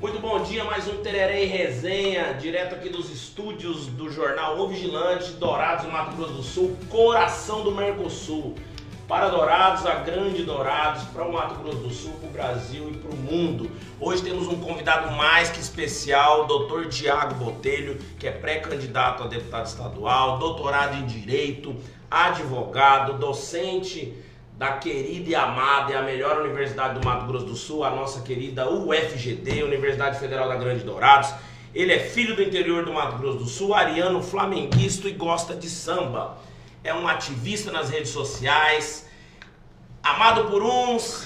Muito bom dia, mais um Tereré e Resenha, direto aqui dos estúdios do jornal O Vigilante, Dourados, Mato Grosso do Sul, coração do Mercosul. Para Dourados, a grande Dourados, para o Mato Grosso do Sul, para o Brasil e para o mundo. Hoje temos um convidado mais que especial, Dr. Tiago Botelho, que é pré-candidato a deputado estadual, doutorado em Direito, advogado, docente da querida e amada e a melhor universidade do Mato Grosso do Sul, a nossa querida UFGD, Universidade Federal da Grande Dourados. Ele é filho do interior do Mato Grosso do Sul, ariano, flamenguista e gosta de samba. É um ativista nas redes sociais, amado por uns,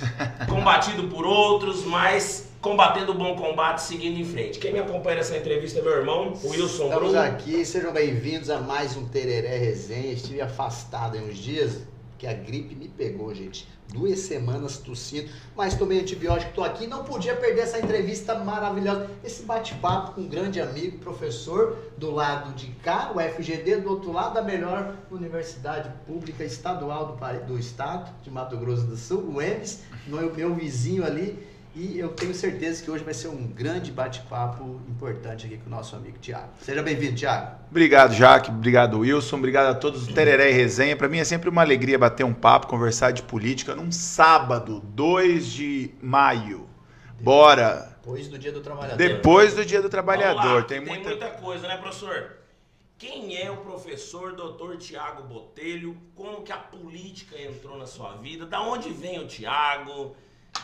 combatido por outros, mas combatendo o bom combate, seguindo em frente. Quem me acompanha nessa entrevista é meu irmão, o Wilson Bruno. Estamos aqui, sejam bem-vindos a mais um Tereré Resenha. Estive afastado em uns dias, porque a gripe me pegou, gente. 2 semanas tossindo, mas tomei antibiótico, estou aqui. Não podia perder essa entrevista maravilhosa, esse bate-papo com um grande amigo, professor do lado de cá, o FGD, do outro lado, a melhor universidade pública estadual do estado de Mato Grosso do Sul, o EMS, meu vizinho ali. E eu tenho certeza que hoje vai ser um grande bate-papo importante aqui com o nosso amigo Tiago. Seja bem-vindo, Tiago. Obrigado, Jaque. Obrigado, Wilson. Obrigado a todos do Tereré e Resenha. Para mim é sempre uma alegria bater um papo, conversar de política num sábado, 2 de maio. Bora! Depois do Dia do Trabalhador. Depois do Dia do Trabalhador. Vamos lá, Tem muita coisa, né, professor? Quem é o professor Dr. Tiago Botelho? Como que a política entrou na sua vida? Da onde vem o Tiago?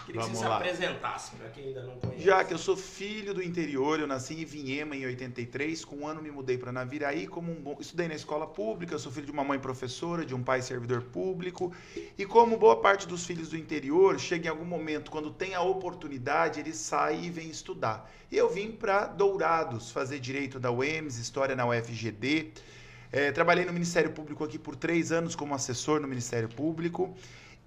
Queria que você se apresentasse para quem ainda não conhece. Já que eu sou filho do interior, eu nasci em Vinhema em 83, com 1 ano me mudei para Naviraí, estudei na escola pública, eu sou filho de uma mãe professora, de um pai servidor público, e como boa parte dos filhos do interior, chega em algum momento, quando tem a oportunidade, ele sai e vem estudar. E eu vim para Dourados, fazer Direito da UEMS, História na UFGD, trabalhei no Ministério Público aqui por 3 anos como assessor no Ministério Público,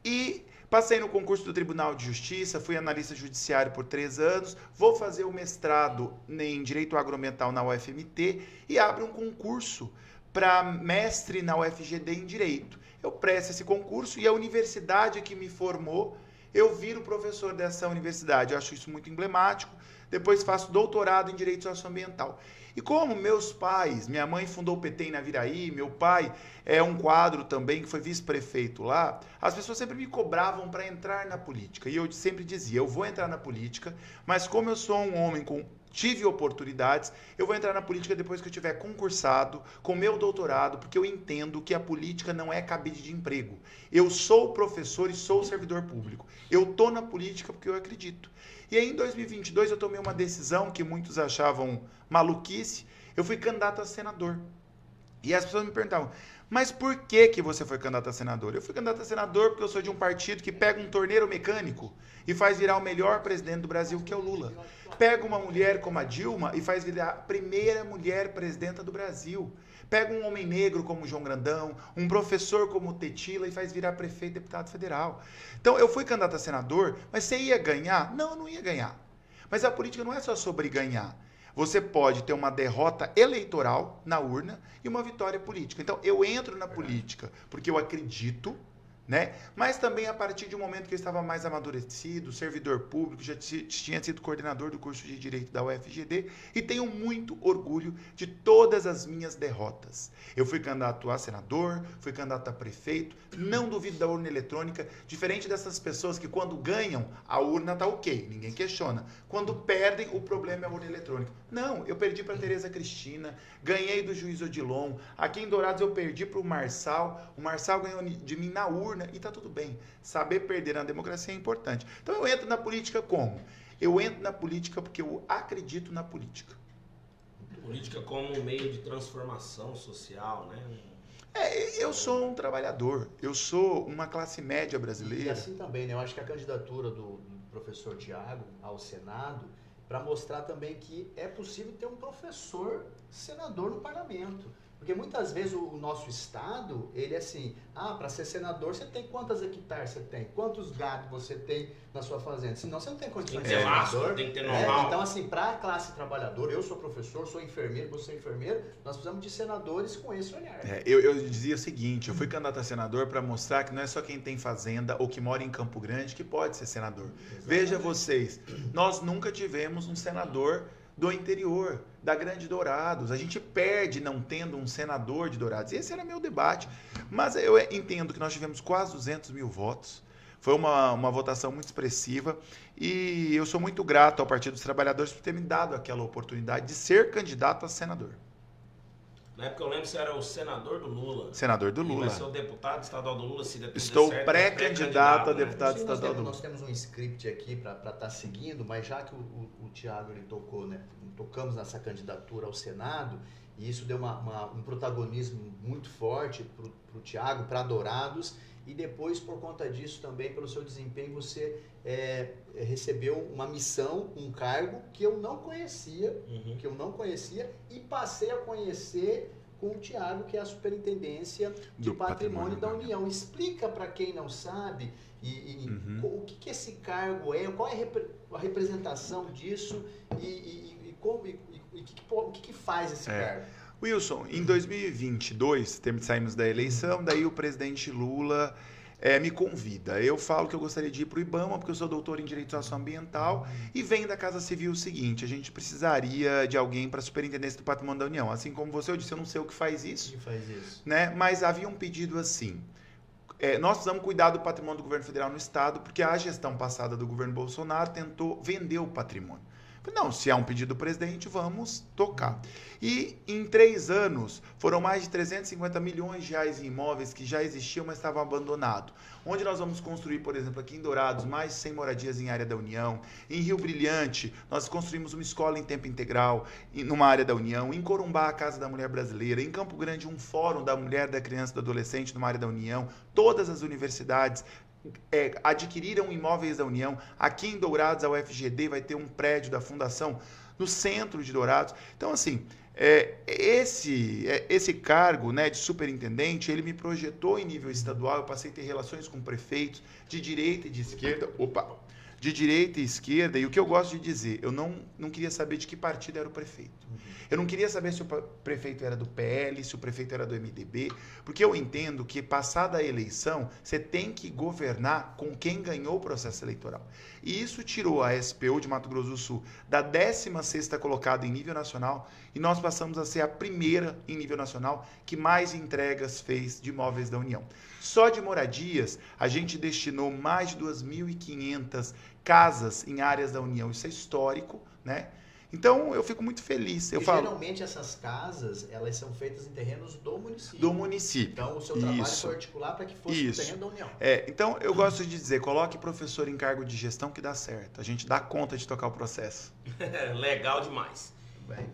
e passei no concurso do Tribunal de Justiça, fui analista judiciário por 3 anos, vou fazer o mestrado em Direito Agroambiental na UFMT e abro um concurso para mestre na UFGD em Direito. Eu presto esse concurso e a universidade que me formou, eu viro professor dessa universidade. Eu acho isso muito emblemático. Depois faço doutorado em Direito Socioambiental. E como meus pais, minha mãe fundou o PT em Naviraí, meu pai é um quadro também que foi vice-prefeito lá, as pessoas sempre me cobravam para entrar na política. E eu sempre dizia, eu vou entrar na política, mas como eu sou um homem tive oportunidades, eu vou entrar na política depois que eu tiver concursado, com meu doutorado, porque eu entendo que a política não é cabide de emprego. Eu sou professor e sou servidor público. Eu estou na política porque eu acredito. E aí, em 2022, eu tomei uma decisão que muitos achavam maluquice. Eu fui candidato a senador. E as pessoas me perguntavam, mas por que você foi candidato a senador? Eu fui candidato a senador porque eu sou de um partido que pega um torneiro mecânico e faz virar o melhor presidente do Brasil, que é o Lula. Pega uma mulher como a Dilma e faz virar a primeira mulher presidenta do Brasil. Pega um homem negro como o João Grandão, um professor como o Tetila e faz virar prefeito e deputado federal. Então, eu fui candidato a senador, mas você ia ganhar? Não, eu não ia ganhar. Mas a política não é só sobre ganhar. Você pode ter uma derrota eleitoral na urna e uma vitória política. Então, eu entro na política porque eu acredito, né? Mas também a partir de um momento que eu estava mais amadurecido, servidor público, já tinha sido coordenador do curso de Direito da UFGD e tenho muito orgulho de todas as minhas derrotas. Eu fui candidato a senador, fui candidato a prefeito, não duvido da urna eletrônica, diferente dessas pessoas que quando ganham, a urna tá ok, ninguém questiona. Quando perdem, o problema é a urna eletrônica. Não, eu perdi para Tereza Cristina, ganhei do juiz Odilon, aqui em Dourados eu perdi para o Marçal ganhou de mim na urna, e tá tudo bem. Saber perder na democracia é importante. Então eu entro na política como? Eu entro na política porque eu acredito na política. Política como um meio de transformação social, né? Eu sou um trabalhador, eu sou uma classe média brasileira. E assim também, né? Eu acho que a candidatura do professor Tiago ao Senado, para mostrar também que é possível ter um professor senador no parlamento. Porque muitas vezes o nosso estado, ele é assim, para ser senador você tem quantas hectares você tem? Quantos gados você tem na sua fazenda? Senão você não tem condições Tem que de ter ser laço, senador. tem que ter know-how. Então assim, para a classe trabalhadora, eu sou professor, sou enfermeiro, você é enfermeiro, nós precisamos de senadores com esse olhar. Eu dizia o seguinte, eu fui candidato a senador para mostrar que não é só quem tem fazenda ou que mora em Campo Grande que pode ser senador. Exatamente. Veja vocês, nós nunca tivemos um senador do interior, da Grande Dourados. A gente perde não tendo um senador de Dourados. Esse era meu debate. Mas eu entendo que nós tivemos quase 200 mil votos. Foi uma votação muito expressiva e eu sou muito grato ao Partido dos Trabalhadores por ter me dado aquela oportunidade de ser candidato a senador. Na época eu lembro que você era o senador do Lula. Senador do E Lula. vai ser o deputado estadual do Lula, se der tudo Estou certo, pré-candidato a né? deputado Sim, estadual do Lula. nós temos um script aqui para estar seguindo, mas já que o Thiago ele tocou, né? Tocamos nessa candidatura ao Senado, e isso deu um protagonismo muito forte para o Thiago, para Dourados, e depois, por conta disso também, pelo seu desempenho, você recebeu uma missão, um cargo que eu não conhecia, e passei a conhecer com o Thiago, que é a Superintendência de Patrimônio da União. Explica para quem não sabe o que esse cargo é, qual é a representação disso e o que faz esse cargo. Wilson, em 2022, saímos da eleição, daí o presidente Lula me convida. Eu falo que eu gostaria de ir para o IBAMA, porque eu sou doutor em Direito Socioambiental, e vem da Casa Civil o seguinte, a gente precisaria de alguém para a Superintendência do Patrimônio da União. Assim como você, eu disse, eu não sei o que faz isso. Né? Mas havia um pedido assim, nós precisamos cuidar do patrimônio do governo federal no estado, porque a gestão passada do governo Bolsonaro tentou vender o patrimônio. Não, se há um pedido do presidente, vamos tocar. E em 3 anos, foram mais de 350 milhões de reais em imóveis que já existiam, mas estavam abandonados. Onde nós vamos construir, por exemplo, aqui em Dourados, mais de 100 moradias em área da União. Em Rio Brilhante, nós construímos uma escola em tempo integral, numa área da União. Em Corumbá, a Casa da Mulher Brasileira. Em Campo Grande, um fórum da mulher, da criança e do adolescente, numa área da União. Todas as universidades adquiriram imóveis da União. Aqui em Dourados, a UFGD vai ter um prédio da Fundação no centro de Dourados. Então, assim, esse cargo, né, de superintendente, ele me projetou em nível estadual. Eu passei a ter relações com prefeitos de direita e de esquerda. De direita e esquerda, e o que eu gosto de dizer, eu não queria saber de que partido era o prefeito. Eu não queria saber se o prefeito era do PL, se o prefeito era do MDB, porque eu entendo que, passada a eleição, você tem que governar com quem ganhou o processo eleitoral. E isso tirou a SPU de Mato Grosso do Sul da 16ª colocada em nível nacional, e nós passamos a ser a primeira em nível nacional que mais entregas fez de imóveis da União. Só de moradias, a gente destinou mais de 2.500 casas em áreas da União. Isso é histórico, né? Então, eu fico muito feliz. Geralmente, essas casas, elas são feitas em terrenos do município. Do município. Então, o seu trabalho foi articular para que fosse no terreno da União. Então, eu gosto de dizer, coloque professor em cargo de gestão que dá certo. A gente dá conta de tocar o processo. Legal demais. Bem.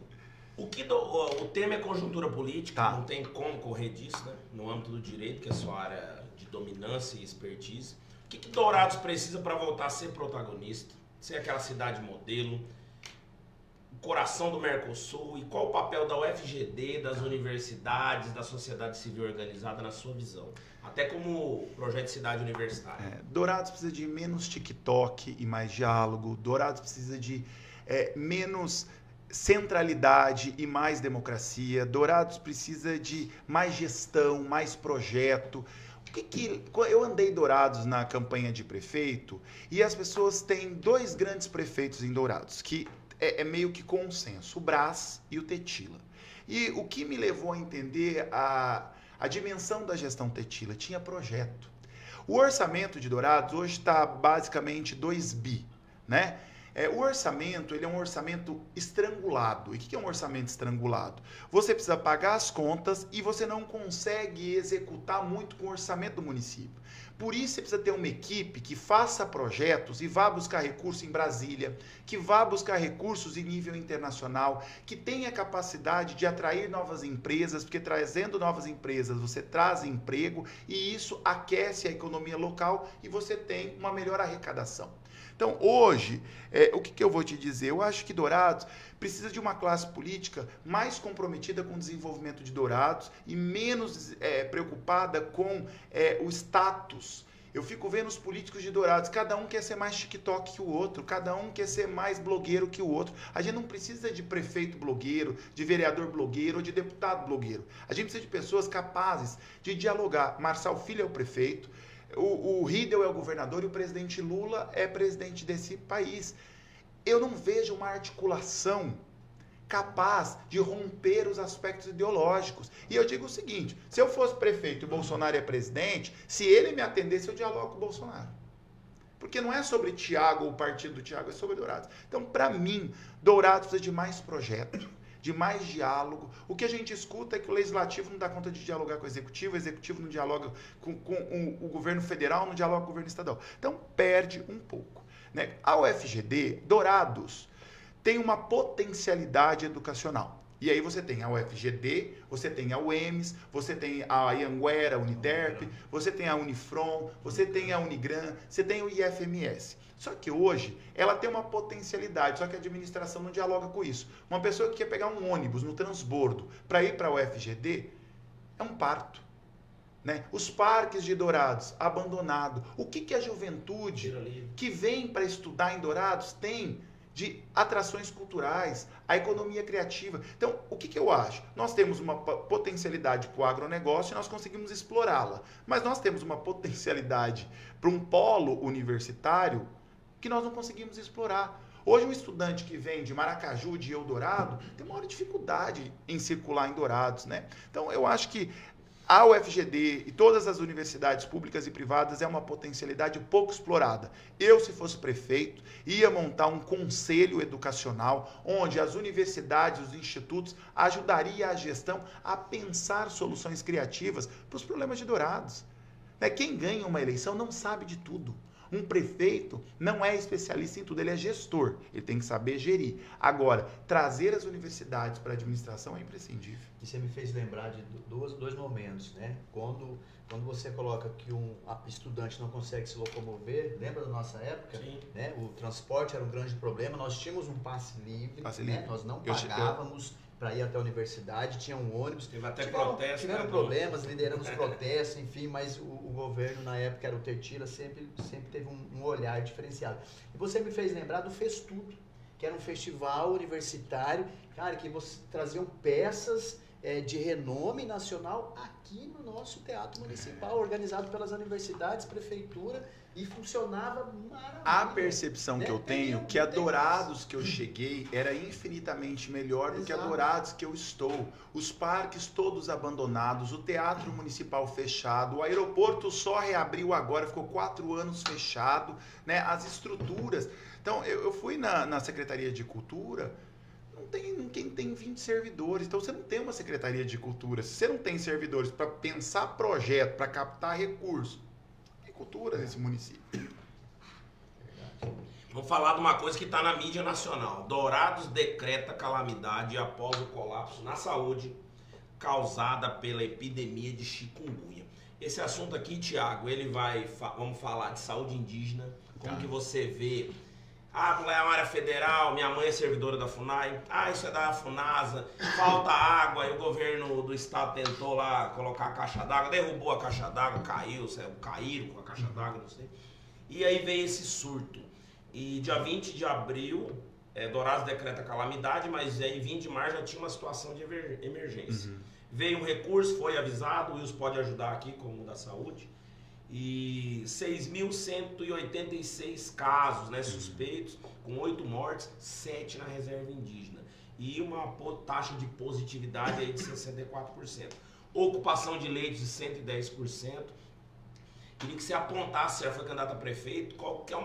O tema é conjuntura política, Tá. não tem como correr disso, né? No âmbito do direito, que é a sua área de dominância e expertise. O que Dourados precisa para voltar a ser protagonista, ser aquela cidade modelo, o coração do Mercosul, e qual o papel da UFGD, das universidades, da sociedade civil organizada na sua visão? Até como projeto de cidade universitária. Dourados precisa de menos TikTok e mais diálogo. Dourados precisa de menos centralidade e mais democracia. Dourados precisa de mais gestão, mais projeto. Eu andei em Dourados na campanha de prefeito e as pessoas têm 2 grandes prefeitos em Dourados, que é meio que consenso, o Brás e o Tetila. E o que me levou a entender a dimensão da gestão Tetila? Tinha projeto. O orçamento de Dourados hoje está basicamente 2 bi, né? O orçamento, ele é um orçamento estrangulado. E o que é um orçamento estrangulado? Você precisa pagar as contas e você não consegue executar muito com o orçamento do município. Por isso, você precisa ter uma equipe que faça projetos e vá buscar recursos em Brasília, que vá buscar recursos em nível internacional, que tenha capacidade de atrair novas empresas, porque trazendo novas empresas você traz emprego e isso aquece a economia local e você tem uma melhor arrecadação. Então, hoje, o que eu vou te dizer? Eu acho que Dourados precisa de uma classe política mais comprometida com o desenvolvimento de Dourados e menos preocupada com o status. Eu fico vendo os políticos de Dourados, cada um quer ser mais TikTok que o outro, cada um quer ser mais blogueiro que o outro. A gente não precisa de prefeito blogueiro, de vereador blogueiro ou de deputado blogueiro. A gente precisa de pessoas capazes de dialogar. Marçal Filho é o prefeito, o Riedel é o governador e o presidente Lula é presidente desse país. Eu não vejo uma articulação capaz de romper os aspectos ideológicos. E eu digo o seguinte, se eu fosse prefeito e o Bolsonaro é presidente, se ele me atendesse, eu dialogo com o Bolsonaro. Porque não é sobre Thiago ou o partido do Thiago, é sobre Dourados. Então, para mim, Dourados precisa de mais projeto, de mais diálogo. O que a gente escuta é que o Legislativo não dá conta de dialogar com o Executivo não dialoga com o governo federal, não dialoga com o governo estadual. Então, perde um pouco. Né? A UFGD, Dourados, tem uma potencialidade educacional. E aí você tem a UFGD, você tem a UEMS, você tem a Anhanguera, a Uniderp, você tem a Unifron, você tem a Unigran, você tem o IFMS. Só que hoje ela tem uma potencialidade, só que a administração não dialoga com isso. Uma pessoa que quer pegar um ônibus no transbordo para ir para a UFGD é um parto. Né? Os parques de Dourados, abandonados. O que a juventude que vem para estudar em Dourados tem de atrações culturais, a economia criativa? Então, o que eu acho? Nós temos uma potencialidade para o agronegócio e nós conseguimos explorá-la. Mas nós temos uma potencialidade para um polo universitário que nós não conseguimos explorar. Hoje, um estudante que vem de Maracaju, de Eldorado, tem uma maior dificuldade em circular em Dourados. Né? Então, eu acho que a UFGD e todas as universidades públicas e privadas é uma potencialidade pouco explorada. Eu, se fosse prefeito, ia montar um conselho educacional onde as universidades, os institutos ajudariam a gestão a pensar soluções criativas para os problemas de Dourados. Quem ganha uma eleição não sabe de tudo. Um prefeito não é especialista em tudo, ele é gestor, ele tem que saber gerir. Agora, trazer as universidades para a administração é imprescindível. E você me fez lembrar de dois momentos, né? Quando você coloca que um estudante não consegue se locomover, lembra da nossa época? Sim. Né? O transporte era um grande problema, nós tínhamos um passe livre, Livre. Nós não pagávamos para ir até a universidade, tinha um ônibus. Teve até protesto. Tiveram problemas, lideramos protestos, enfim, mas o governo, na época, era o Tertila, sempre teve um olhar diferenciado. E você me fez lembrar do Festudo, que era um festival universitário, cara, que traziam peças de renome nacional aqui no nosso teatro municipal, organizado pelas universidades, prefeitura, e funcionava maravilhoso. A percepção que eu tenho que a Dourados que eu cheguei era infinitamente melhor do que a Dourados que eu estou. Os parques todos abandonados, o teatro municipal fechado, o aeroporto só reabriu agora, ficou 4 anos fechado, né? As estruturas. Então, eu fui na Secretaria de Cultura, quem tem 20 servidores, então você não tem uma Secretaria de Cultura. Se você não tem servidores para pensar projeto, para captar recursos, cultura nesse município. Vamos falar de uma coisa que está na mídia nacional. Dourados decreta calamidade após o colapso na saúde causada pela epidemia de chikungunya. Esse assunto aqui, Thiago, vamos falar de saúde indígena, como que você vê. Mulher é uma área federal, minha mãe é servidora da FUNAI, isso é da FUNASA, falta água, e o governo do estado tentou lá colocar a caixa d'água, derrubou a caixa d'água, caíram com a caixa d'água, não sei. E aí veio esse surto. E dia 20 de abril, Dourados decreta calamidade, mas aí 20 de março já tinha uma situação de emergência. Veio um recurso, foi avisado, o Wilson pode ajudar aqui, como da saúde. E 6.186 casos, né, suspeitos, com 8 mortes, 7 na reserva indígena. E uma taxa de positividade aí de 64%. Ocupação de leitos de 110%. Queria que você apontasse, já foi candidato a prefeito, como que a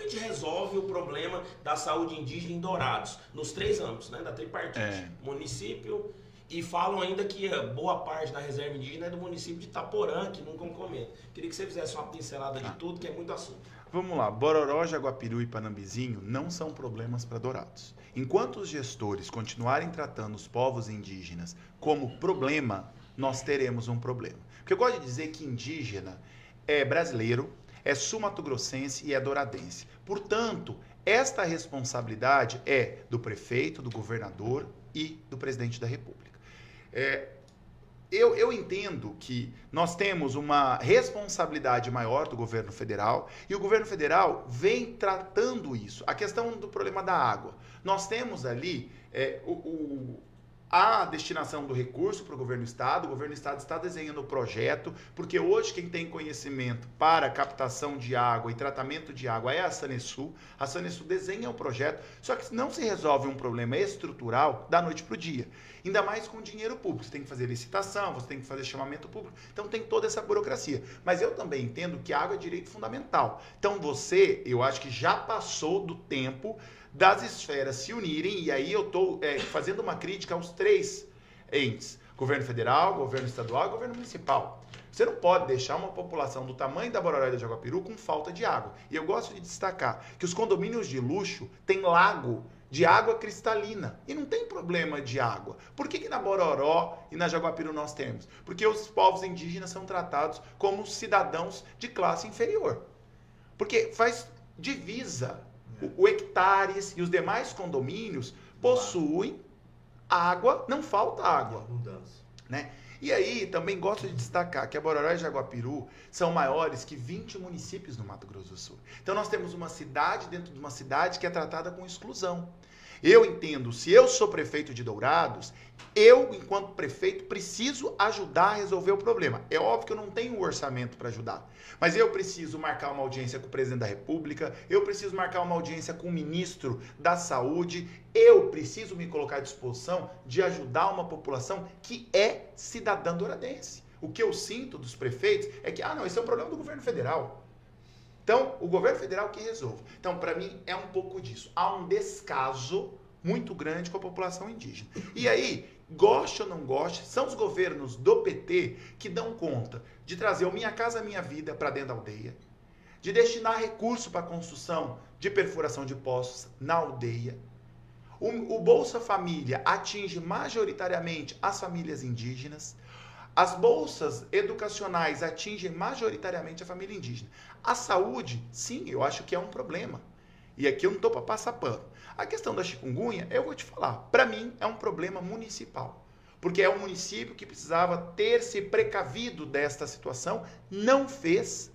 gente resolve o problema da saúde indígena em Dourados, nos 3 âmbitos, né, da tripartite, município. E falam ainda que boa parte da reserva indígena é do município de Itaporã, que nunca comenta. Queria que você fizesse uma pincelada de tudo, que é muito assunto. Vamos lá, Bororó, Jaguapiru e Panambizinho não são problemas para Dourados. Enquanto os gestores continuarem tratando os povos indígenas como problema, nós teremos um problema. Porque eu gosto de dizer que indígena é brasileiro, é sul-mato-grossense e é douradense. Portanto, esta responsabilidade é do prefeito, do governador e do presidente da República. Eu entendo que nós temos uma responsabilidade maior do governo federal e o governo federal vem tratando isso. A questão do problema da água. Nós temos ali a destinação do recurso para o governo do estado está desenhando o projeto, porque hoje quem tem conhecimento para captação de água e tratamento de água é a Sanesul desenha o projeto, só que não se resolve um problema estrutural da noite para o dia, ainda mais com dinheiro público, você tem que fazer licitação, você tem que fazer chamamento público, então tem toda essa burocracia, mas eu também entendo que a água é direito fundamental, então eu acho que já passou do tempo das esferas se unirem, e aí eu estou fazendo uma crítica aos 3 entes, governo federal, governo estadual e governo municipal. Você não pode deixar uma população do tamanho da Bororó e da Jaguapiru com falta de água. E eu gosto de destacar que os condomínios de luxo têm lago de água cristalina e não tem problema de água. Por que na Bororó e na Jaguapiru nós temos? Porque os povos indígenas são tratados como cidadãos de classe inferior. Porque faz divisa. O Hectares e os demais condomínios possuem água, não falta água. Né? E aí, também gosto de destacar que a Bororó e Jaguapiru são maiores que 20 municípios no Mato Grosso do Sul. Então, nós temos uma cidade dentro de uma cidade que é tratada com exclusão. Eu entendo, se eu sou prefeito de Dourados, eu, enquanto prefeito, preciso ajudar a resolver o problema. É óbvio que eu não tenho o orçamento para ajudar, mas eu preciso marcar uma audiência com o presidente da República, eu preciso marcar uma audiência com o ministro da Saúde, eu preciso me colocar à disposição de ajudar uma população que é cidadã douradense. O que eu sinto dos prefeitos é que, esse é um problema do governo federal. Então, o governo federal que resolve. Então, para mim, é um pouco disso. Há um descaso muito grande com a população indígena. E aí, goste ou não goste, são os governos do PT que dão conta de trazer o Minha Casa Minha Vida para dentro da aldeia, de destinar recurso para a construção de perfuração de poços na aldeia. O Bolsa Família atinge majoritariamente as famílias indígenas. As bolsas educacionais atingem majoritariamente a família indígena. A saúde, sim, eu acho que é um problema. E aqui eu não estou para passar pano. A questão da chikungunya, eu vou te falar, para mim é um problema municipal. Porque é um município que precisava ter se precavido desta situação, não fez,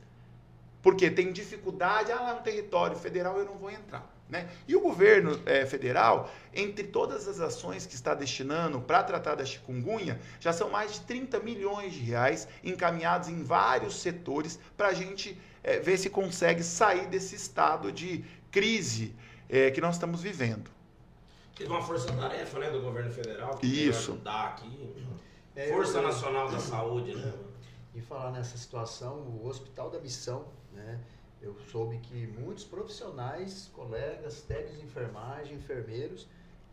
porque tem dificuldade, lá é um território federal, eu não vou entrar. Né? E o governo federal, entre todas as ações que está destinando para tratar da chikungunya, já são mais de 30 milhões de reais encaminhados em vários setores para a gente ver se consegue sair desse estado de crise que nós estamos vivendo. Teve uma força-tarefa, né, do governo federal que Isso. vai ajudar aqui. Força Nacional da Saúde, né? E falar nessa situação, o Hospital da Missão, né? Eu soube que muitos profissionais, colegas, técnicos de enfermagem, enfermeiros,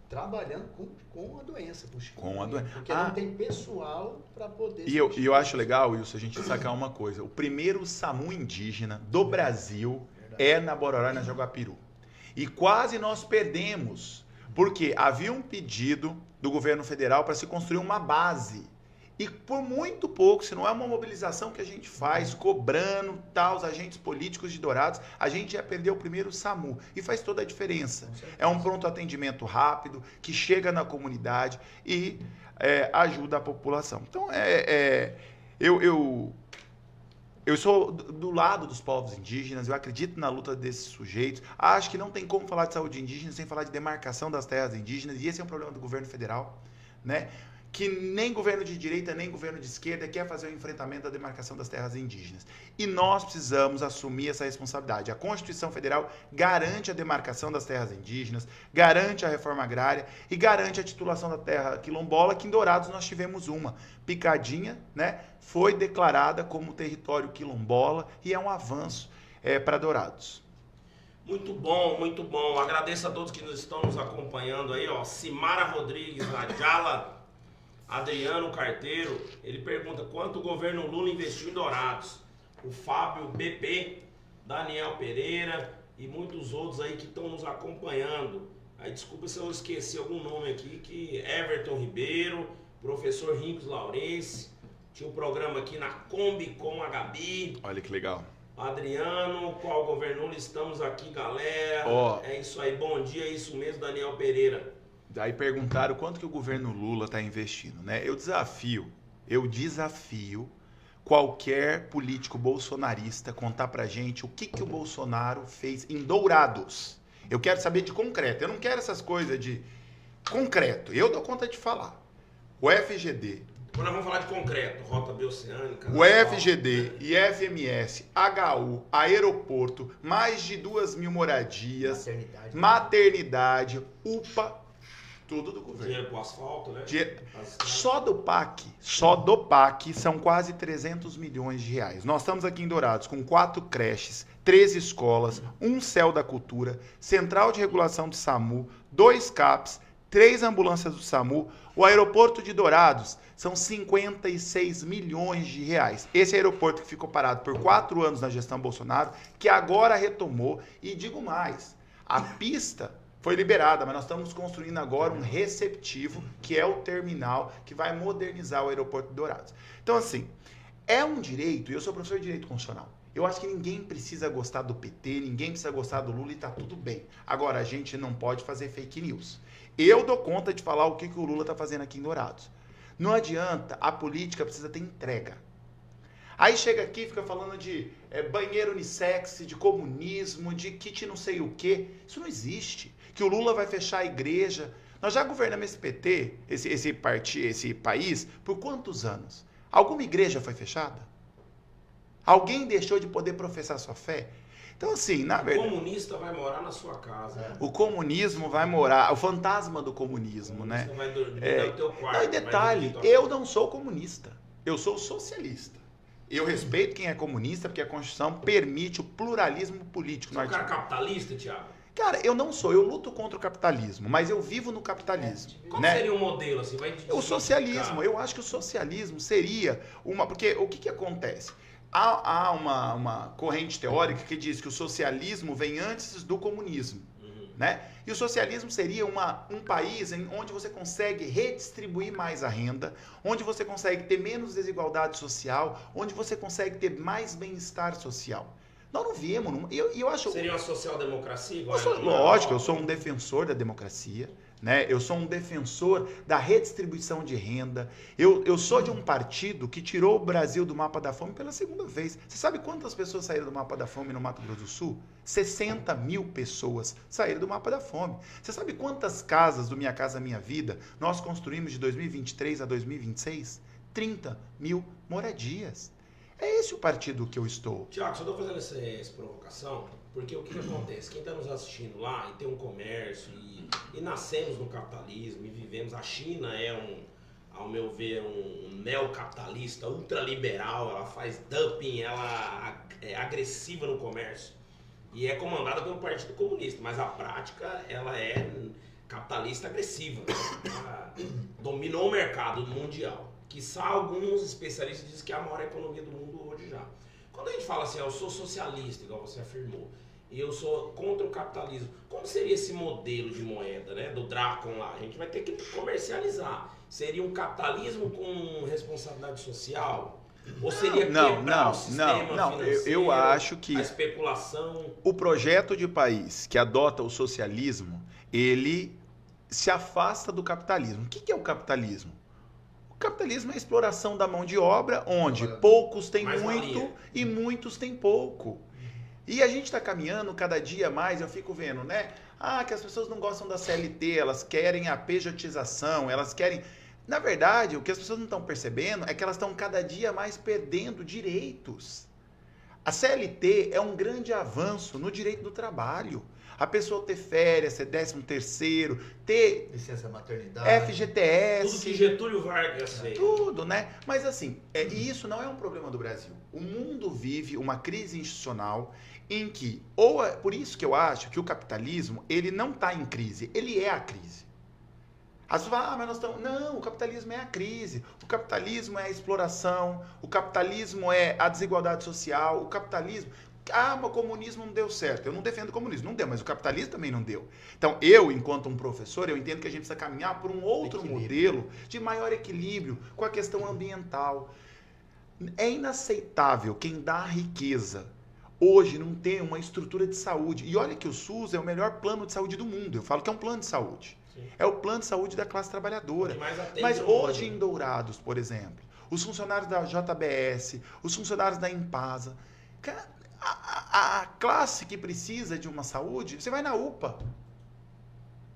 trabalhando com a doença, com chikungunya, porque não tem pessoal para poder... E eu acho legal, Wilson, a gente sacar uma coisa. O primeiro SAMU indígena do Brasil é na Bororó e na Jaguapiru. E quase nós perdemos, porque havia um pedido do governo federal para se construir uma base. E por muito pouco, se não é uma mobilização que a gente faz, cobrando os agentes políticos de Dourados, a gente já perdeu o primeiro SAMU. E faz toda a diferença. É um pronto atendimento rápido, que chega na comunidade e ajuda a população. Então, eu sou do lado dos povos indígenas, eu acredito na luta desses sujeitos. Acho que não tem como falar de saúde indígena sem falar de demarcação das terras indígenas, e esse é um problema do governo federal, né? Que nem governo de direita, nem governo de esquerda quer fazer o enfrentamento da demarcação das terras indígenas. E nós precisamos assumir essa responsabilidade. A Constituição Federal garante a demarcação das terras indígenas, garante a reforma agrária e garante a titulação da terra quilombola, que em Dourados nós tivemos uma. Picadinha, né, foi declarada como território quilombola e é um avanço para Dourados. Muito bom, muito bom. Agradeço a todos que estão nos acompanhando aí, ó. Simara Rodrigues, Nadjala, Adriano Carteiro, ele pergunta quanto o governo Lula investiu em Dourados. O Fábio BP, Daniel Pereira e muitos outros aí que estão nos acompanhando. Aí desculpa se eu esqueci algum nome aqui, que Everton Ribeiro, professor Rincos Laurence, tinha um programa aqui na Kombi com a Gabi. Olha que legal. Adriano, qual governo Lula? Estamos aqui, galera. Ó. É isso aí, bom dia, é isso mesmo, Daniel Pereira. Daí perguntaram quanto que o governo Lula está investindo, né? Eu desafio qualquer político bolsonarista contar pra gente o que o Bolsonaro fez em Dourados. Eu quero saber de concreto, eu não quero essas coisas de concreto, eu dou conta de falar. O FGD, Agora nós vamos falar de concreto, rota bioceânica. o FGD, IFMS, HU, aeroporto, mais de 2.000 moradias, maternidade, UPA, tudo do governo. Dinheiro pro asfalto, né? Só do PAC, são quase 300 milhões de reais. Nós estamos aqui em Dourados com 4 creches, 13 escolas, um CEL da Cultura, Central de Regulação do SAMU, 2 CAPs, 3 ambulâncias do SAMU. O aeroporto de Dourados são 56 milhões de reais. Esse aeroporto que ficou parado por 4 anos na gestão Bolsonaro, que agora retomou. E digo mais, a pista foi liberada, mas nós estamos construindo agora um receptivo, que é o terminal, que vai modernizar o aeroporto de Dourados. Então, assim, é um direito, e eu sou professor de Direito Constitucional, eu acho que ninguém precisa gostar do PT, ninguém precisa gostar do Lula e tá tudo bem. Agora, a gente não pode fazer fake news. Eu dou conta de falar o que o Lula tá fazendo aqui em Dourados. Não adianta, a política precisa ter entrega. Aí chega aqui e fica falando de banheiro unissex, de comunismo, de kit não sei o quê. Isso não existe. Que o Lula vai fechar a igreja. Nós já governamos esse PT, esse país, por quantos anos? Alguma igreja foi fechada? Alguém deixou de poder professar sua fé? Então, assim, na verdade... O comunista vai morar na sua casa. O comunismo vai morar... O fantasma do comunismo, né? Vai dormir no teu quarto. Não, e detalhe, eu não sou comunista. Eu sou socialista. Eu respeito quem é comunista, porque a Constituição permite o pluralismo político. Você é um cara capitalista, Thiago? Cara, eu não sou. Eu luto contra o capitalismo, mas eu vivo no capitalismo. Qual né? seria o modelo? Assim? O socialismo. Eu acho que o socialismo seria uma... Porque o que acontece? Há uma corrente teórica que diz que o socialismo vem antes do comunismo. Né? E o socialismo seria um país onde você consegue redistribuir mais a renda, onde você consegue ter menos desigualdade social, onde você consegue ter mais bem-estar social. Nós não viemos... Eu acho... Seria uma social-democracia? Lógico, eu sou um defensor da democracia, né? Eu sou um defensor da redistribuição de renda. Eu sou de um partido que tirou o Brasil do mapa da fome pela segunda vez. Você sabe quantas pessoas saíram do mapa da fome no Mato Grosso do Sul? 60 mil pessoas saíram do mapa da fome. Você sabe quantas casas do Minha Casa Minha Vida nós construímos de 2023 a 2026? 30 mil moradias. É esse o partido que eu estou. Tiago, só estou fazendo essa provocação, porque o que acontece? Quem está nos assistindo lá e tem um comércio e nascemos no capitalismo e vivemos... A China é ao meu ver, um neocapitalista ultraliberal, ela faz dumping, ela é agressiva no comércio e é comandada pelo Partido Comunista, mas a prática ela é capitalista agressiva. Ela dominou o mercado mundial. Quiçá alguns especialistas dizem que é a maior economia do mundo hoje já. Quando a gente fala assim, eu sou socialista, igual você afirmou, e eu sou contra o capitalismo, como seria esse modelo de moeda, né, do Drácon lá? A gente vai ter que comercializar. Seria um capitalismo com responsabilidade social? Ou seria quebrar o sistema financeiro, eu acho que a especulação? O projeto de país que adota o socialismo, ele se afasta do capitalismo. O que é o capitalismo? O capitalismo é a exploração da mão de obra, onde poucos têm muito e muitos têm pouco. E a gente está caminhando cada dia mais, eu fico vendo, né? Que as pessoas não gostam da CLT, elas querem a pejotização, elas querem... Na verdade, o que as pessoas não estão percebendo é que elas estão cada dia mais perdendo direitos. A CLT é um grande avanço no direito do trabalho. A pessoa ter férias, ter 13º, ter... licença maternidade. FGTS. Tudo que Getúlio Vargas fez. Tudo, né? Mas assim, e isso não é um problema do Brasil. O mundo vive uma crise institucional em que, por isso que eu acho que o capitalismo, ele não está em crise, ele é a crise. As pessoas falam, mas nós estamos... Não, o capitalismo é a crise. O capitalismo é a exploração. O capitalismo é a desigualdade social. O capitalismo... mas o comunismo não deu certo. Eu não defendo o comunismo. Não deu, mas o capitalismo também não deu. Então, eu, enquanto um professor, eu entendo que a gente precisa caminhar por um outro modelo de maior equilíbrio com a questão ambiental. É inaceitável quem dá riqueza hoje não tem uma estrutura de saúde. E olha que o SUS é o melhor plano de saúde do mundo. Eu falo que é um plano de saúde. Sim. É o plano de saúde da classe trabalhadora. Mas hoje em Dourados, por exemplo, os funcionários da JBS, os funcionários da Impasa, a classe que precisa de uma saúde, você vai na UPA.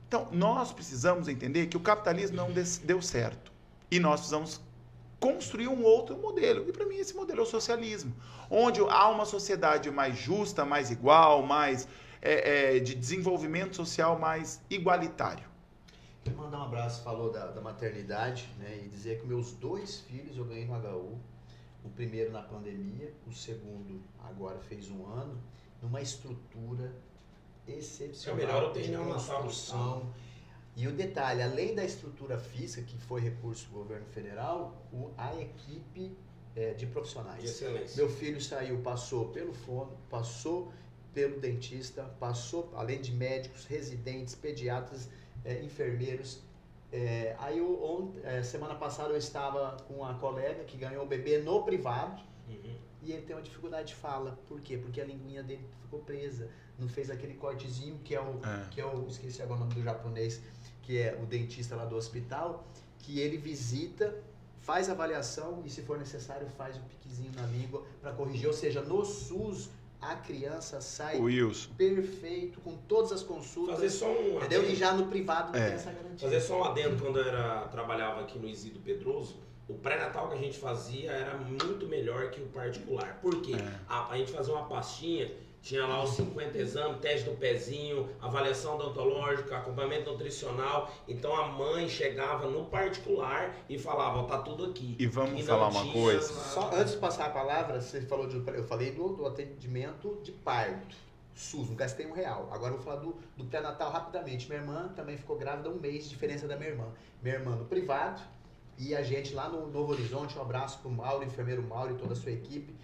Então, nós precisamos entender que o capitalismo não deu certo. E nós precisamos construir um outro modelo. E para mim esse modelo é o socialismo. Onde há uma sociedade mais justa, mais igual, mais de desenvolvimento social mais igualitário. Quero mandar um abraço, falou da maternidade, né? E dizer que meus 2 filhos eu ganhei no HU. O primeiro na pandemia, o segundo agora fez 1 ano, numa estrutura excepcional. É melhor eu ter de uma construção. E o detalhe, além da estrutura física, que foi recurso do governo federal, a equipe de profissionais. De excelência. Meu filho saiu, passou pelo fono, passou pelo dentista, passou, além de médicos, residentes, pediatras, enfermeiros. Semana passada eu estava com uma colega que ganhou o bebê no privado. Uhum. E ele tem uma dificuldade de fala. Por quê? Porque a linguinha dele ficou presa. Não fez aquele cortezinho que é o esqueci agora o nome do japonês, que é o dentista lá do hospital, que ele visita, faz avaliação e, se for necessário, faz o piquezinho na língua para corrigir. Ou seja, no SUS, a criança sai perfeito, com todas as consultas. Fazer só um entendeu? adendo. E já no privado não tem essa garantia. Fazer só um adendo, quando eu trabalhava aqui no Isidro Pedroso, o pré-natal que a gente fazia era muito melhor que o particular. Por quê? A gente fazia uma pastinha, tinha lá os 50 exames, teste do pezinho, avaliação odontológica, acompanhamento nutricional. Então a mãe chegava no particular e falava, ó, tá tudo aqui. E vamos falar uma coisa. Só antes de passar a palavra, você falou eu falei do atendimento de parto. SUS, não gastei R$1. Agora eu vou falar do pré-natal rapidamente. Minha irmã também ficou grávida 1 mês, diferença da minha irmã. Minha irmã no privado e a gente lá no Novo Horizonte. Um abraço pro Mauro, enfermeiro Mauro e toda a sua equipe.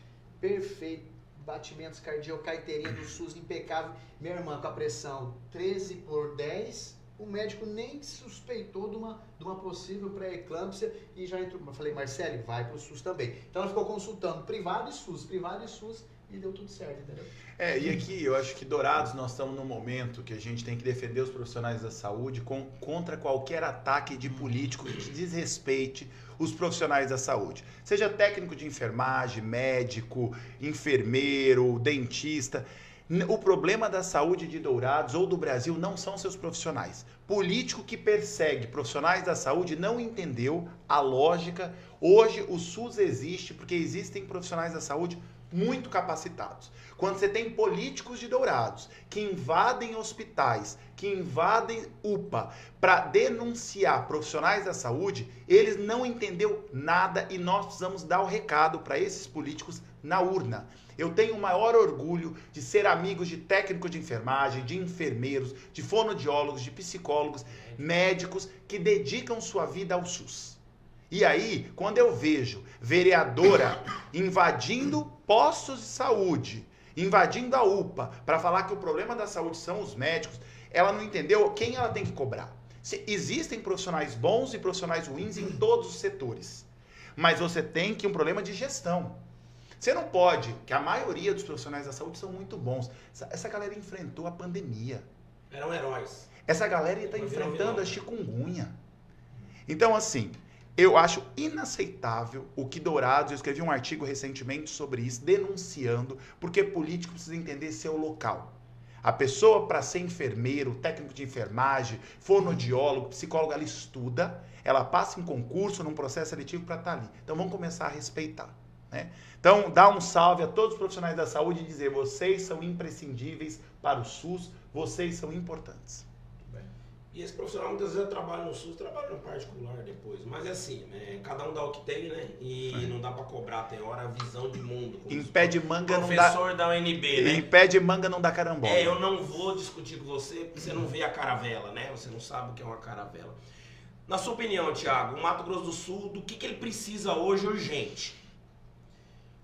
Perfeito. Batimentos cardíacos, carteirinha do SUS impecável. Minha irmã com a pressão 13/10, o médico nem suspeitou de uma possível pré-eclâmpsia e já entrou. Eu falei, Marcele, vai pro SUS também. Então ela ficou consultando privado e SUS e deu tudo certo, entendeu? E aqui eu acho que Dourados nós estamos num momento que a gente tem que defender os profissionais da saúde contra qualquer ataque de político que desrespeite os profissionais da saúde. Seja técnico de enfermagem, médico, enfermeiro, dentista. O problema da saúde de Dourados ou do Brasil não são seus profissionais. Político que persegue profissionais da saúde não entendeu a lógica. Hoje o SUS existe porque existem profissionais da saúde muito capacitados. Quando você tem políticos de Dourados que invadem hospitais, que invadem UPA para denunciar profissionais da saúde, eles não entenderam nada e nós precisamos dar o recado para esses políticos na urna. Eu tenho o maior orgulho de ser amigo de técnicos de enfermagem, de enfermeiros, de fonoaudiólogos, de psicólogos, médicos que dedicam sua vida ao SUS. E aí, quando eu vejo vereadora invadindo postos de saúde, invadindo a UPA, para falar que o problema da saúde são os médicos, ela não entendeu quem ela tem que cobrar. Existem profissionais bons e profissionais ruins em todos os setores. Mas você tem que um problema de gestão. Você não pode, que a maioria dos profissionais da saúde são muito bons. Essa galera enfrentou a pandemia. Eram heróis. Essa galera está enfrentando a chikungunya. Então, assim, eu acho inaceitável o que Dourados, eu escrevi um artigo recentemente sobre isso, denunciando, porque político precisa entender seu local. A pessoa, para ser enfermeiro, técnico de enfermagem, fonoaudiólogo, psicólogo, ela estuda, ela passa em concurso, num processo seletivo para estar ali. Então vamos começar a respeitar, né? Então dá um salve a todos os profissionais da saúde e dizer, vocês são imprescindíveis para o SUS, vocês são importantes. E esse profissional muitas vezes trabalha no SUS, trabalha no particular depois. Mas é assim, cada um dá o que tem, né? E não dá pra cobrar, tem hora a visão de mundo. Em pé de manga não dá... Professor da UNB, né? Em pé de manga não dá carambola. Eu não vou discutir com você, porque você não vê a caravela, né? Você não sabe o que é uma caravela. Na sua opinião, Thiago, o Mato Grosso do Sul, do que ele precisa hoje urgente?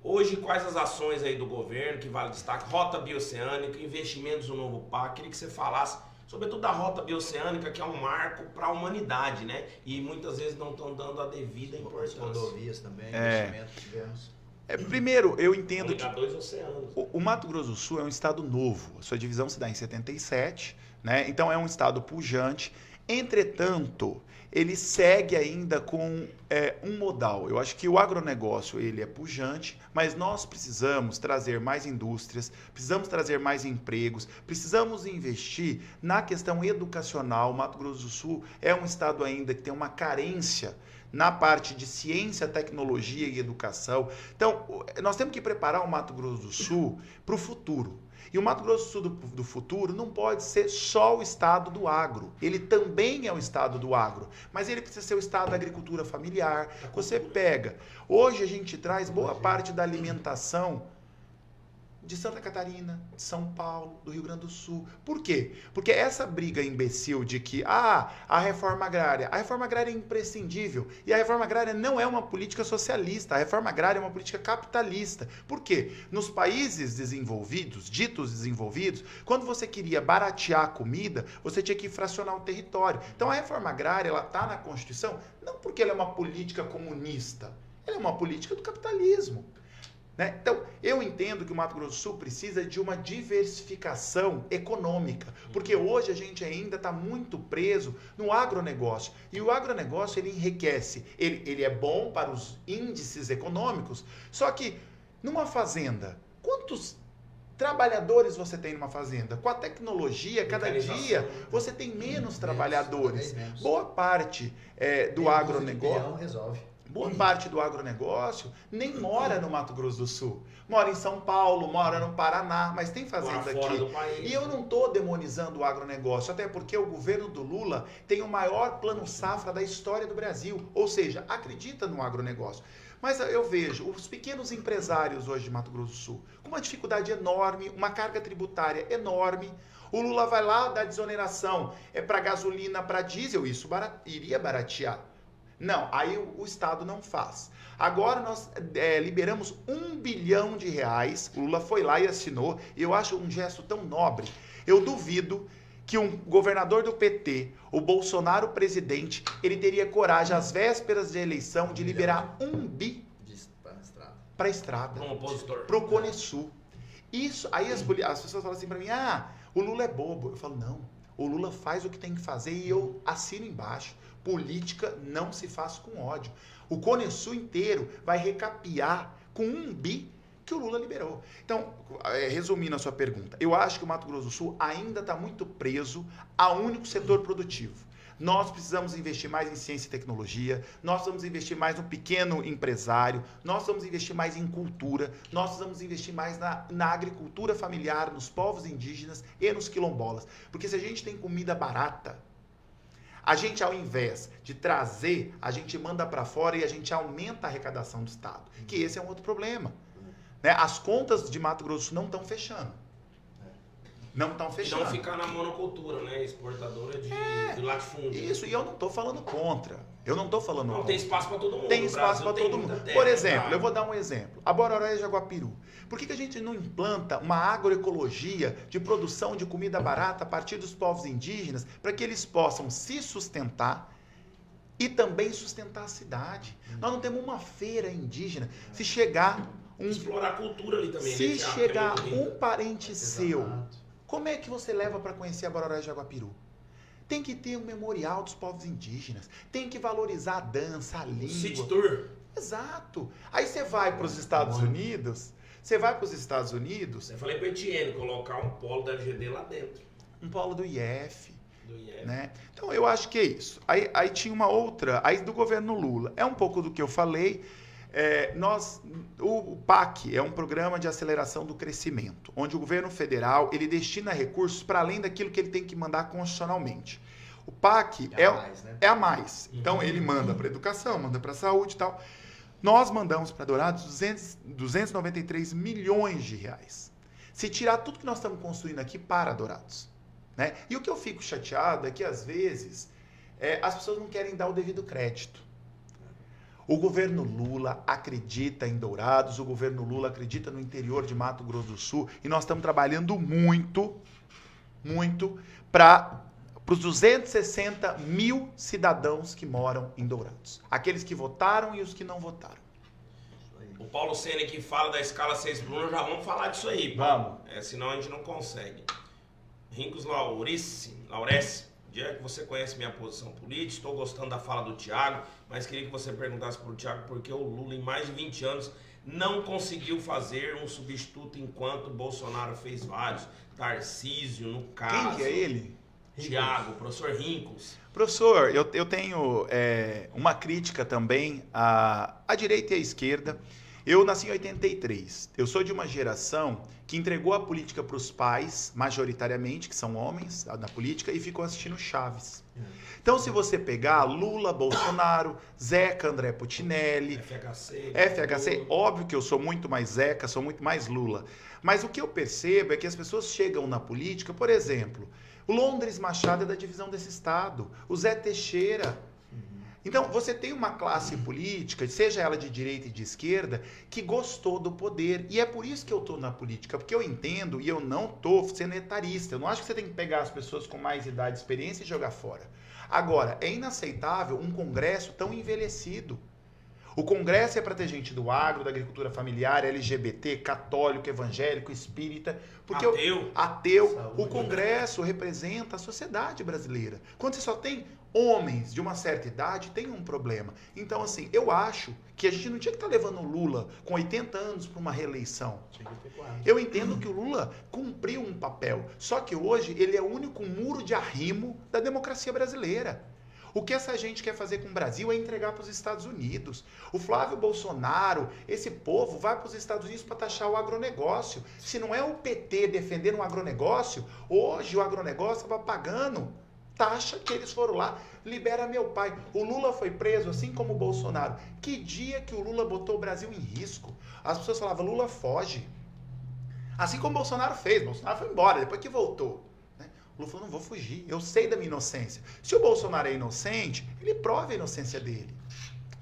Hoje, quais as ações aí do governo que vale destaque? Rota bioceânica, investimentos no novo PAC. Queria que você falasse sobretudo da rota bioceânica, que é um marco para a humanidade, né? E muitas vezes não estão dando a devida importância. Rodovias também, investimento que tivemos. Primeiro, eu entendo que Ligar 2 oceanos. o Mato Grosso do Sul é um estado novo. A sua divisão se dá em 77, né? Então é um estado pujante. Entretanto, ele segue ainda com um modal. Eu acho que o agronegócio ele é pujante, mas nós precisamos trazer mais indústrias, precisamos trazer mais empregos, precisamos investir na questão educacional. O Mato Grosso do Sul é um estado ainda que tem uma carência na parte de ciência, tecnologia e educação. Então, nós temos que preparar o Mato Grosso do Sul para o futuro. E o Mato Grosso do Sul do futuro não pode ser só o estado do agro. Ele também é o estado do agro, mas ele precisa ser o estado da agricultura familiar. Você pega, hoje a gente traz boa parte da alimentação de Santa Catarina, de São Paulo, do Rio Grande do Sul. Por quê? Porque essa briga imbecil de que a reforma agrária é imprescindível. E a reforma agrária não é uma política socialista, a reforma agrária é uma política capitalista. Por quê? Nos países desenvolvidos, ditos desenvolvidos, quando você queria baratear a comida, você tinha que fracionar o território. Então a reforma agrária, ela está na Constituição, não porque ela é uma política comunista, ela é uma política do capitalismo. Né? Então, eu entendo que o Mato Grosso do Sul precisa de uma diversificação econômica, porque hoje a gente ainda está muito preso no agronegócio. E o agronegócio, ele enriquece, ele é bom para os índices econômicos, só que numa fazenda, quantos trabalhadores você tem numa fazenda? Com a tecnologia, cada dia, você tem menos trabalhadores. Boa parte do agronegócio... resolve. Boa parte do agronegócio nem mora no Mato Grosso do Sul. Mora em São Paulo, mora no Paraná, mas tem fazenda aqui. E eu não estou demonizando o agronegócio, até porque o governo do Lula tem o maior plano safra da história do Brasil. Ou seja, acredita no agronegócio. Mas eu vejo os pequenos empresários hoje de Mato Grosso do Sul com uma dificuldade enorme, uma carga tributária enorme. O Lula vai lá dar desoneração para gasolina, para diesel, isso iria baratear. Não, aí o Estado não faz. Agora nós liberamos R$1 bilhão. O Lula foi lá e assinou, e eu acho um gesto tão nobre. Eu duvido que um governador do PT, o Bolsonaro presidente, ele teria coragem, às vésperas de eleição, de liberar R$1 bi para a estrada, para o Conesul. Isso, aí as pessoas falam assim para mim, o Lula é bobo. Eu falo, não, o Lula faz o que tem que fazer e eu assino embaixo. Política não se faz com ódio. O Conesul inteiro vai recapear com R$1 bi que o Lula liberou. Então, resumindo a sua pergunta, eu acho que o Mato Grosso do Sul ainda está muito preso a um único setor produtivo. Nós precisamos investir mais em ciência e tecnologia, nós precisamos investir mais no pequeno empresário, nós precisamos investir mais em cultura, nós precisamos investir mais na agricultura familiar, nos povos indígenas e nos quilombolas. Porque se a gente tem comida barata, a gente, ao invés de trazer, a gente manda para fora e a gente aumenta a arrecadação do Estado. Que esse é um outro problema. Né? As contas de Mato Grosso não estão fechando. Não estão fechando. Não ficar na monocultura, né? Exportadora de latifúndio. Isso, e eu não estou falando contra. Eu não estou falando contra. Tem espaço para todo mundo. Tem espaço para todo mundo. Por exemplo, eu vou dar um exemplo. A Bororó e Jaguapiru. Por que a gente não implanta uma agroecologia de produção de comida barata a partir dos povos indígenas para que eles possam se sustentar e também sustentar a cidade? Nós não temos uma feira indígena. Se chegar explorar a cultura ali também. Se chegar um parente seu, como é que você leva para conhecer a Bororó e Jaguapiru? Tem que ter um memorial dos povos indígenas. Tem que valorizar a dança, a língua. City Tour. Exato. Aí você vai para os Estados Unidos. Eu falei para Etienne colocar um polo da LGD lá dentro. Um polo do IF. Né? Então eu acho que é isso. Aí tinha uma outra, aí do governo Lula. É um pouco do que eu falei. O PAC é um programa de aceleração do crescimento, onde o governo federal ele destina recursos para além daquilo que ele tem que mandar constitucionalmente. O PAC é a mais. Então ele manda para educação, manda para saúde e tal. Nós mandamos para Dourados 293 milhões de reais. Se tirar tudo que nós estamos construindo aqui para Dourados. Né? E o que eu fico chateado é que às vezes as pessoas não querem dar o devido crédito. O governo Lula acredita em Dourados, o governo Lula acredita no interior de Mato Grosso do Sul e nós estamos trabalhando muito para os 260 mil cidadãos que moram em Dourados. Aqueles que votaram e os que não votaram. O Paulo Sene que fala da escala 6x1, já vamos falar disso aí. Vamos. Senão a gente não consegue. Rincos Laurece, dia que você conhece minha posição política, estou gostando da fala do Thiago, mas queria que você perguntasse para o Thiago por que o Lula, em mais de 20 anos, não conseguiu fazer um substituto enquanto o Bolsonaro fez vários. Tarcísio, no caso. Quem que é ele? Thiago, professor Rincos. Professor, eu tenho uma crítica também à direita e à esquerda. Eu nasci em 83. Eu sou de uma geração que entregou a política para os pais, majoritariamente, que são homens na política, e ficou assistindo Chaves. Então, se você pegar Lula, Bolsonaro, Zeca, André Putinelli, FHC, óbvio que eu sou muito mais Zeca, sou muito mais Lula. Mas o que eu percebo é que as pessoas chegam na política, por exemplo, o Londres Machado é da divisão desse estado, o Zé Teixeira. Então, você tem uma classe política, seja ela de direita e de esquerda, que gostou do poder. E é por isso que eu estou na política, porque eu entendo e eu não estou sendo etarista. Eu não acho que você tem que pegar as pessoas com mais idade e experiência e jogar fora. Agora, é inaceitável um Congresso tão envelhecido. O Congresso é para ter gente do agro, da agricultura familiar, LGBT, católico, evangélico, espírita. Porque ateu. O Congresso representa a sociedade brasileira. Quando você só tem homens de uma certa idade, tem um problema. Então, assim, eu acho que a gente não tinha que estar levando o Lula com 80 anos para uma reeleição. Eu entendo que o Lula cumpriu um papel, só que hoje ele é o único muro de arrimo da democracia brasileira. O que essa gente quer fazer com o Brasil é entregar para os Estados Unidos. O Flávio Bolsonaro, esse povo, vai para os Estados Unidos para taxar o agronegócio. Se não é o PT defendendo o agronegócio, hoje o agronegócio estava pagando taxa que eles foram lá. Libera meu pai. O Lula foi preso, assim como o Bolsonaro. Que dia que o Lula botou o Brasil em risco? As pessoas falavam, Lula foge. Assim como o Bolsonaro fez. Bolsonaro foi embora, depois que voltou. O Lula falou, não vou fugir, eu sei da minha inocência. Se o Bolsonaro é inocente, ele prova a inocência dele.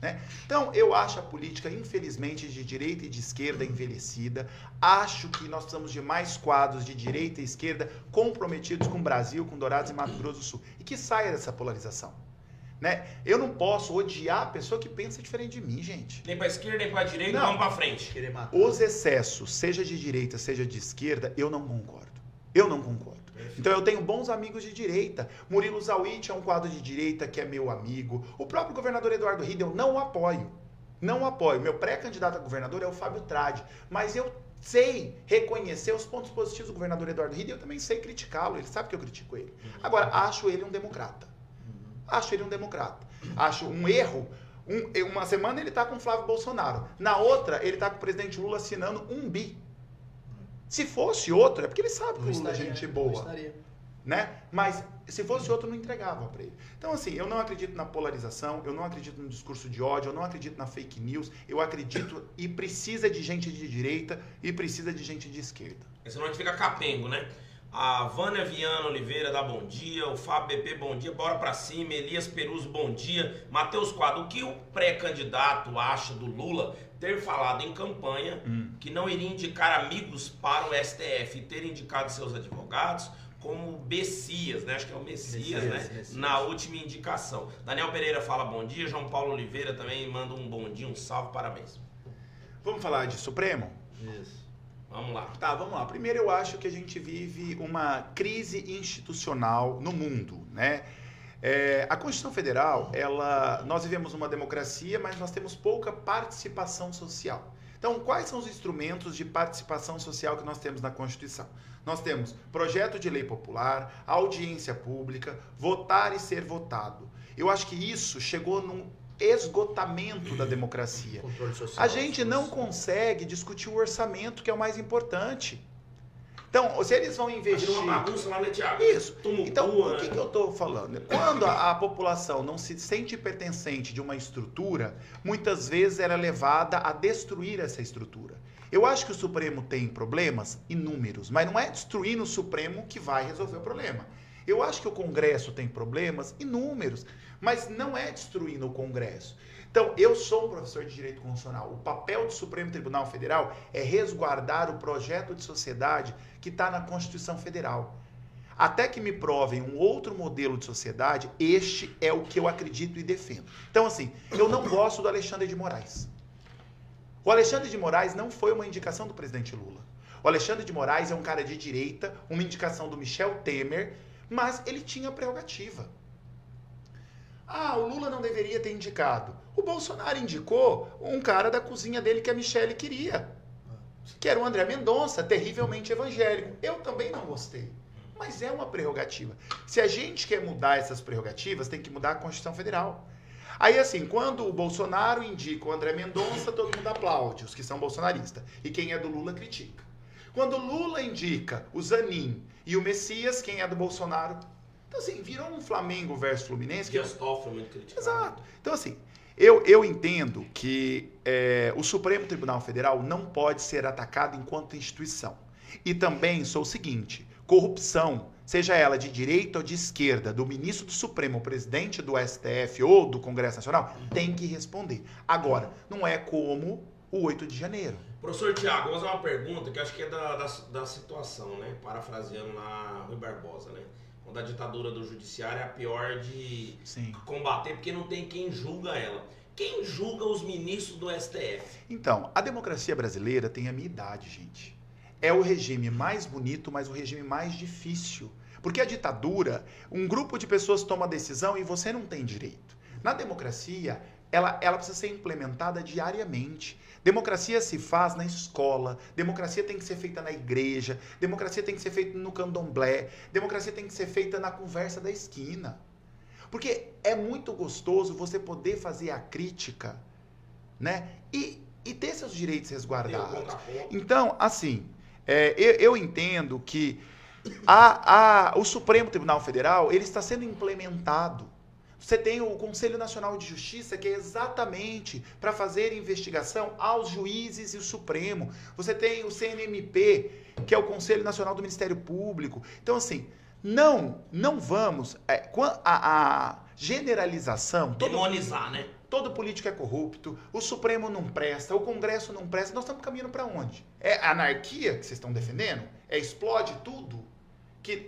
Né? Então, eu acho a política, infelizmente, de direita e de esquerda envelhecida. Acho que nós precisamos de mais quadros de direita e esquerda comprometidos com o Brasil, com Dourados e Mato Grosso do Sul. E que saia dessa polarização. Né? Eu não posso odiar a pessoa que pensa diferente de mim, gente. Nem para esquerda, nem para direita, vamos para frente. Os excessos, seja de direita, seja de esquerda, eu não concordo. Eu não concordo. Então eu tenho bons amigos de direita. Murilo Zawitch é um quadro de direita que é meu amigo. O próprio governador Eduardo Rida eu não apoio. Não apoio. Meu pré-candidato a governador é o Fábio Tradi. Mas eu sei reconhecer os pontos positivos do governador Eduardo Rida e eu também sei criticá-lo. Ele sabe que eu critico ele. Agora, acho ele um democrata. Acho ele um democrata. Acho um erro. Uma semana ele está com o Flávio Bolsonaro. Na outra, ele está com o presidente Lula assinando um bi. Se fosse outro, é porque ele sabe que o Lula é gente boa. Né? Mas se fosse outro, não entregava para ele. Então, assim, eu não acredito na polarização, eu não acredito no discurso de ódio, eu não acredito na fake news, eu acredito e precisa de gente de direita e precisa de gente de esquerda. Senão a gente fica capengo, né? A Vânia Viana Oliveira dá bom dia, o Fábio BP bom dia, bora pra cima, Elias Peruso bom dia, Matheus Quadro, o que o pré-candidato acha do Lula ter falado em campanha que não iria indicar amigos para o STF e ter indicado seus advogados como Messias, né? Acho que é o Messias, né? Messias. Na última indicação. Daniel Pereira fala bom dia, João Paulo Oliveira também manda um bom dia, um salve, parabéns. Vamos falar de Supremo? Isso. Vamos lá. Tá, vamos lá. Primeiro, eu acho que a gente vive uma crise institucional no mundo, né? A Constituição Federal, nós vivemos uma democracia, mas nós temos pouca participação social. Então, quais são os instrumentos de participação social que nós temos na Constituição? Nós temos projeto de lei popular, audiência pública, votar e ser votado. Eu acho que isso chegou num esgotamento da democracia. A gente não consegue discutir o orçamento, que é o mais importante. Então, se eles vão investir... uma bagunça lá, né, Thiago? Isso. Então, o que eu estou falando? Quando a população não se sente pertencente de uma estrutura, muitas vezes ela é levada a destruir essa estrutura. Eu acho que o Supremo tem problemas inúmeros, mas não é destruindo o Supremo que vai resolver o problema. Eu acho que o Congresso tem problemas inúmeros, mas não é destruindo o Congresso. Então, eu sou um professor de Direito Constitucional. O papel do Supremo Tribunal Federal é resguardar o projeto de sociedade que está na Constituição Federal. Até que me provem um outro modelo de sociedade, este é o que eu acredito e defendo. Então, assim, eu não gosto do Alexandre de Moraes. O Alexandre de Moraes não foi uma indicação do presidente Lula. O Alexandre de Moraes é um cara de direita, uma indicação do Michel Temer, mas ele tinha prerrogativa. Ah, o Lula não deveria ter indicado. O Bolsonaro indicou um cara da cozinha dele que a Michele queria, que era o André Mendonça, terrivelmente evangélico. Eu também não gostei, mas é uma prerrogativa. Se a gente quer mudar essas prerrogativas, tem que mudar a Constituição Federal. Aí, assim, quando o Bolsonaro indica o André Mendonça, todo mundo aplaude, os que são bolsonaristas. E quem é do Lula critica. Quando o Lula indica o Zanin e o Messias, quem é do Bolsonaro... Então, assim, virou um Flamengo versus Fluminense. Que foi muito criticado. Exato. Então, assim, eu entendo que o Supremo Tribunal Federal não pode ser atacado enquanto instituição. E também sou o seguinte, corrupção, seja ela de direita ou de esquerda, do ministro do Supremo, presidente do STF ou do Congresso Nacional, tem que responder. Agora, não é como o 8 de janeiro. Professor Tiago, vou fazer uma pergunta que acho que é da situação, né? Parafraseando lá Rui Barbosa, né? Quando a ditadura do judiciário é a pior de combater, porque não tem quem julga ela. Quem julga os ministros do STF? Então, a democracia brasileira tem a minha idade, gente. É o regime mais bonito, mas o regime mais difícil. Porque a ditadura, um grupo de pessoas toma decisão e você não tem direito. Na democracia, ela precisa ser implementada diariamente. Democracia se faz na escola, democracia tem que ser feita na igreja, democracia tem que ser feita no candomblé, democracia tem que ser feita na conversa da esquina. Porque é muito gostoso você poder fazer a crítica, né? E ter seus direitos resguardados. Então, assim, eu entendo que o Supremo Tribunal Federal ele está sendo implementado. Você tem o Conselho Nacional de Justiça, que é exatamente para fazer investigação aos juízes e o Supremo. Você tem o CNMP, que é o Conselho Nacional do Ministério Público. Então, assim, não vamos... a generalização... Demonizar, né? Todo político é corrupto, o Supremo não presta, o Congresso não presta. Nós estamos caminhando para onde? É anarquia que vocês estão defendendo? É explode tudo?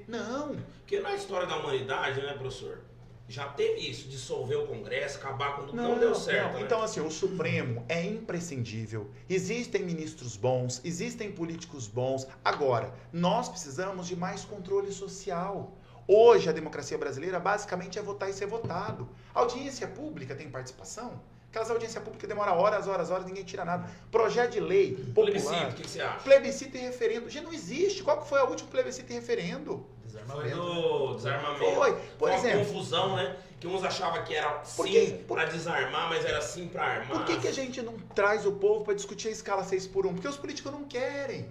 Não. Porque na história da humanidade, né, professor? Já teve isso, dissolver o Congresso, acabar com tudo, não deu certo. Né? Então, assim, o Supremo é imprescindível. Existem ministros bons, existem políticos bons. Agora, nós precisamos de mais controle social. Hoje, a democracia brasileira basicamente é votar e ser votado. A audiência pública tem participação? Aquelas audiências públicas demoram horas, ninguém tira nada. Projeto de lei popular. Plebiscito, o que você acha? Plebiscito e referendo. Já não existe. Qual que foi o último plebiscito e referendo? Foi do desarmamento. Foi, por exemplo. Uma confusão, né? Que uns achavam que era sim para desarmar, mas era sim para armar. Por que a gente não traz o povo para discutir a escala 6x1? Porque os políticos não querem.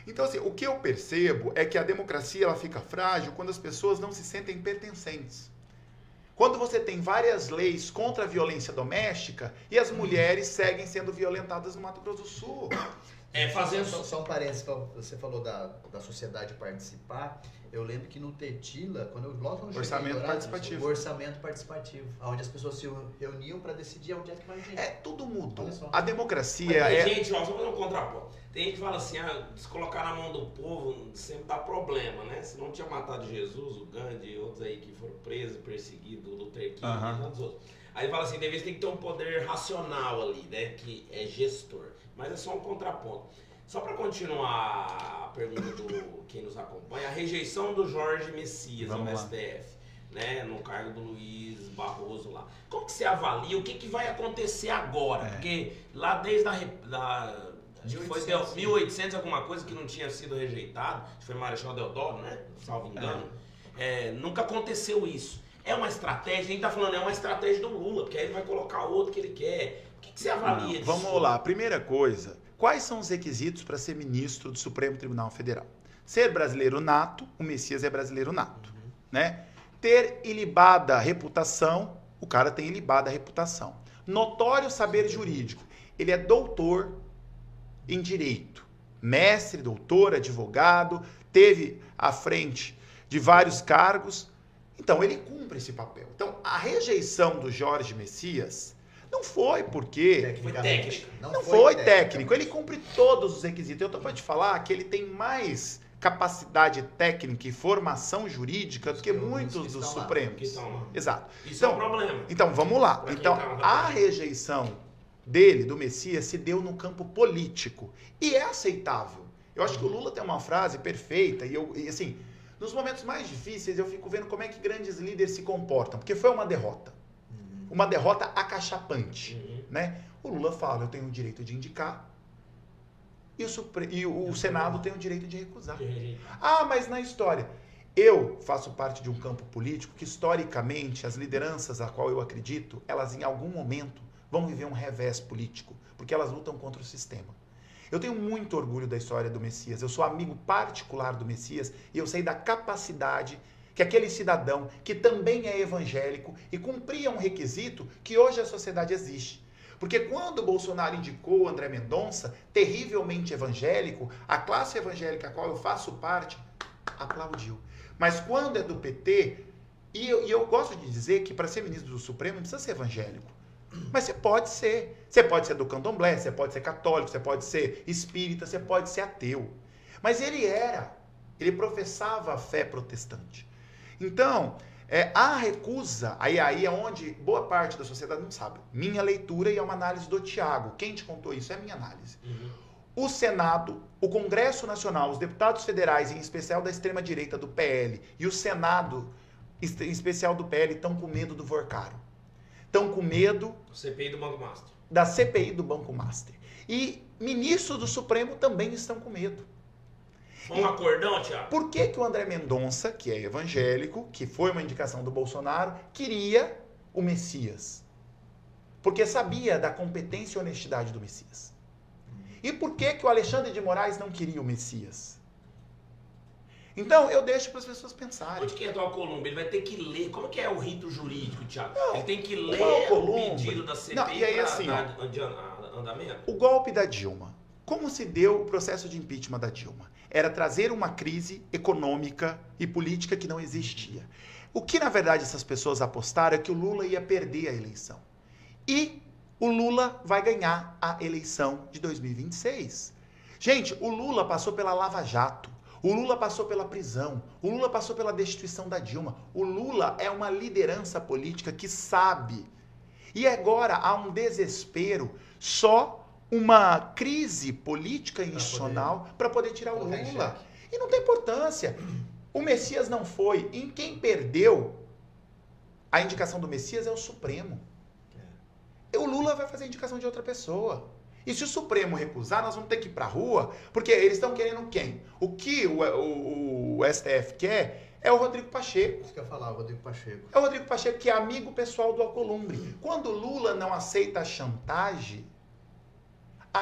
Então, assim, o que eu percebo é que a democracia ela fica frágil quando as pessoas não se sentem pertencentes. Quando você tem várias leis contra a violência doméstica e as mulheres seguem sendo violentadas no Mato Grosso do Sul. Só um parênteses, você falou da sociedade participar. Eu lembro que no Tetila, logo quando eu cheguei em Dourados, o orçamento participativo, onde as pessoas se reuniam para decidir onde é que vai o dinheiro. Tudo mudou. A democracia Gente, ó, só fazer um contraponto. Tem gente que fala assim, se colocar na mão do povo sempre dá problema, né? Se não tinha matado Jesus, o Gandhi e outros aí que foram presos, perseguidos, o Luther King e tantos outros. Aí fala assim, deve ter que ter um poder racional ali, né? Que é gestor. Mas é só um contraponto. Só para continuar a pergunta do quem nos acompanha, a rejeição do Jorge Messias ao STF, né, no cargo do Luiz Barroso lá. Como que você avalia? O que vai acontecer agora? Porque lá desde foi 1800 alguma coisa que não tinha sido rejeitado, foi Marechal Deodoro, né, salvo engano, nunca aconteceu isso. É uma estratégia, a gente tá falando, é uma estratégia do Lula, porque aí ele vai colocar outro que ele quer. O que você avalia disso? Vamos lá, primeira coisa, quais são os requisitos para ser ministro do Supremo Tribunal Federal? Ser brasileiro nato, o Messias é brasileiro nato, né? Ter ilibada reputação, o cara tem ilibada reputação. Notório saber jurídico, ele é doutor em direito, mestre, doutor, advogado, teve à frente de vários cargos, então ele cumpre esse papel. Então a rejeição do Jorge Messias não foi porque... Foi técnico. Não foi técnico, ele cumpre todos os requisitos. Eu estou para te falar que ele tem mais capacidade técnica e formação jurídica do que muitos dos Supremos. Exato. Isso então, é um problema. Então, vamos lá. Então, a rejeição dele, do Messias, se deu no campo político. E é aceitável. Eu acho que o Lula tem uma frase perfeita, e assim, nos momentos mais difíceis eu fico vendo como é que grandes líderes se comportam, porque foi uma derrota. Uma derrota acachapante, né? O Lula fala, eu tenho o direito de indicar, e o Senado tem o direito de recusar. Ah, mas na história... Eu faço parte de um campo político que, historicamente, as lideranças a qual eu acredito, elas em algum momento vão viver um revés político, porque elas lutam contra o sistema. Eu tenho muito orgulho da história do Messias, eu sou amigo particular do Messias e eu sei da capacidade que aquele cidadão, que também é evangélico e cumpria um requisito que hoje a sociedade exige. Porque quando o Bolsonaro indicou o André Mendonça, terrivelmente evangélico, a classe evangélica a qual eu faço parte, aplaudiu. Mas quando é do PT, e eu gosto de dizer que para ser ministro do Supremo não precisa ser evangélico. Mas você pode ser. Você pode ser do candomblé, você pode ser católico, você pode ser espírita, você pode ser ateu. Mas ele professava a fé protestante. Então, a recusa, aí é onde boa parte da sociedade não sabe. Minha leitura e é uma análise do Tiago. Quem te contou isso? É a minha análise. O Senado, o Congresso Nacional, os deputados federais, em especial da extrema-direita do PL, e o Senado, em especial do PL, estão com medo do Vorcaro. Estão com medo CPI do Banco Master. Da CPI do Banco Master. E ministros do Supremo também estão com medo. Um acordão, Thiago? Por que o André Mendonça, que é evangélico, que foi uma indicação do Bolsonaro, queria o Messias? Porque sabia da competência e honestidade do Messias. E por que o Alexandre de Moraes não queria o Messias? Então, eu deixo para as pessoas pensarem. Onde que entra o Alcolumbre? Ele vai ter que ler. Como que é o rito jurídico, Thiago? Não, ele tem que o ler Alcolumbre... o pedido da CPI não, e aí, assim, andamento? O golpe da Dilma. Como se deu o processo de impeachment da Dilma? Era trazer uma crise econômica e política que não existia. O que, na verdade, essas pessoas apostaram é que o Lula ia perder a eleição. E o Lula vai ganhar a eleição de 2026. Gente, o Lula passou pela Lava Jato. O Lula passou pela prisão. O Lula passou pela destituição da Dilma. O Lula é uma liderança política que sabe. E agora há um desespero, só uma crise política institucional para poder tirar o Lula. E não tem importância. O Messias não foi. Em quem perdeu a indicação do Messias é o Supremo. O Lula vai fazer a indicação de outra pessoa. E se o Supremo recusar, nós vamos ter que ir para a rua, porque eles estão querendo quem? O que o STF quer é o Rodrigo Pacheco. Isso que eu ia falar, o Rodrigo Pacheco. É o Rodrigo Pacheco, que é amigo pessoal do Alcolumbre. Quando o Lula não aceita a chantagem,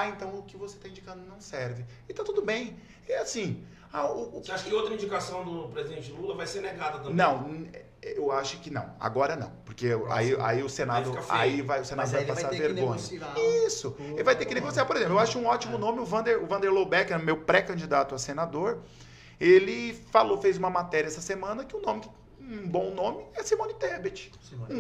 então o que você está indicando não serve. E tá tudo bem. É assim... Você acha que outra indicação do presidente Lula vai ser negada também? Não, eu acho que não. Agora não. Porque aí o Senado, o Senado vai passar vergonha. Isso. Ele vai ter que negociar. Por exemplo, eu acho um ótimo nome o Vanderlei Becker, meu pré-candidato a senador. Ele fez uma matéria essa semana que um bom nome é Simone Tebet.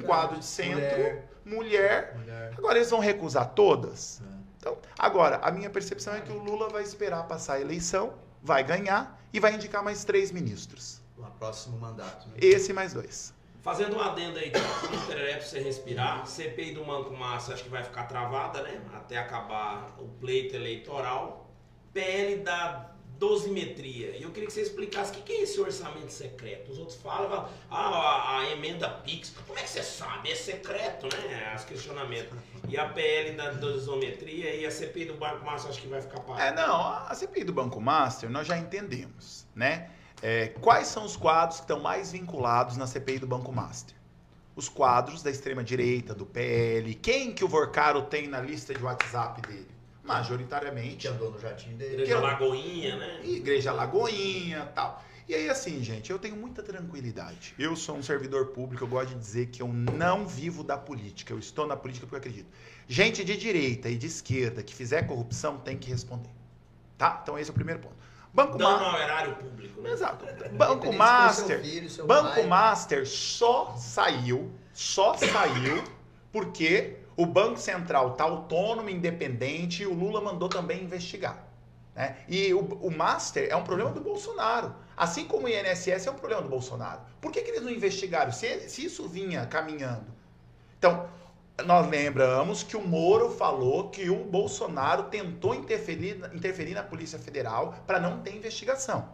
Quadro de centro, mulher. Agora eles vão recusar todas? Então, agora, a minha percepção é que o Lula vai esperar passar a eleição, vai ganhar e vai indicar mais 3 ministros. No próximo mandato. Né? Esse mais 2. Fazendo um adendo aí, um tereré pra você respirar. CPI do Banco Master acho que vai ficar travada, né? Até acabar o pleito eleitoral. PL da dosimetria. E eu queria que você explicasse o que é esse orçamento secreto. Os outros falam, a emenda PIX. Como é que você sabe? É secreto, né? Os questionamentos. E a PL da dosimetria e a CPI do Banco Master acho que vai ficar parada. A CPI do Banco Master nós já entendemos, né? Quais são os quadros que estão mais vinculados na CPI do Banco Master? Os quadros da extrema-direita, do PL. Quem que o Vorcaro tem na lista de WhatsApp dele? Majoritariamente. Que andou no jatinho dele. Igreja Lagoinha, né? Igreja Lagoinha e tal. E aí, assim, gente, eu tenho muita tranquilidade. Eu sou um servidor público, eu gosto de dizer que eu não vivo da política. Eu estou na política porque eu acredito. Gente de direita e de esquerda que fizer corrupção tem que responder. Tá? Então esse é o primeiro ponto. Dando ao erário público, né? Exato. Banco Master, Master só saiu porque o Banco Central está autônomo, independente, e o Lula mandou também investigar. Né? E o Master é um problema do Bolsonaro. Assim como o INSS é um problema do Bolsonaro. Por que eles não investigaram? Se isso vinha caminhando. Então, nós lembramos que o Moro falou que o Bolsonaro tentou interferir na Polícia Federal para não ter investigação.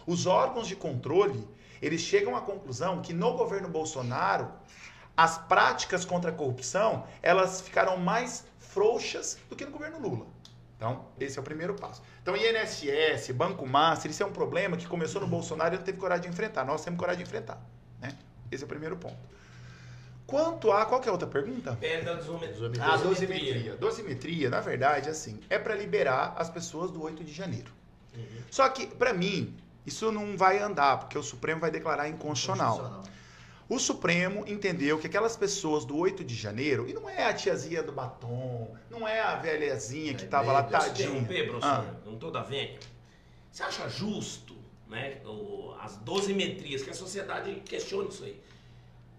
Os órgãos de controle, eles chegam à conclusão que no governo Bolsonaro, as práticas contra a corrupção, elas ficaram mais frouxas do que no governo Lula. Então, esse é o primeiro passo. Então, INSS, Banco Master, isso é um problema que começou no Bolsonaro e não teve coragem de enfrentar. Nós temos coragem de enfrentar, né? Esse é o primeiro ponto. Quanto a... Qual que é a outra pergunta? A dosimetria. Dosimetria, na verdade, assim, é para liberar as pessoas do 8 de janeiro. Só que, para mim, isso não vai andar, porque o Supremo vai declarar inconstitucional. O Supremo entendeu que aquelas pessoas do 8 de janeiro, e não é a tiazinha do batom, não é a velhazinha que estava lá, tadinha. Professor, não tô da venha. Você acha justo, né, as dosimetrias, que a sociedade questiona isso aí?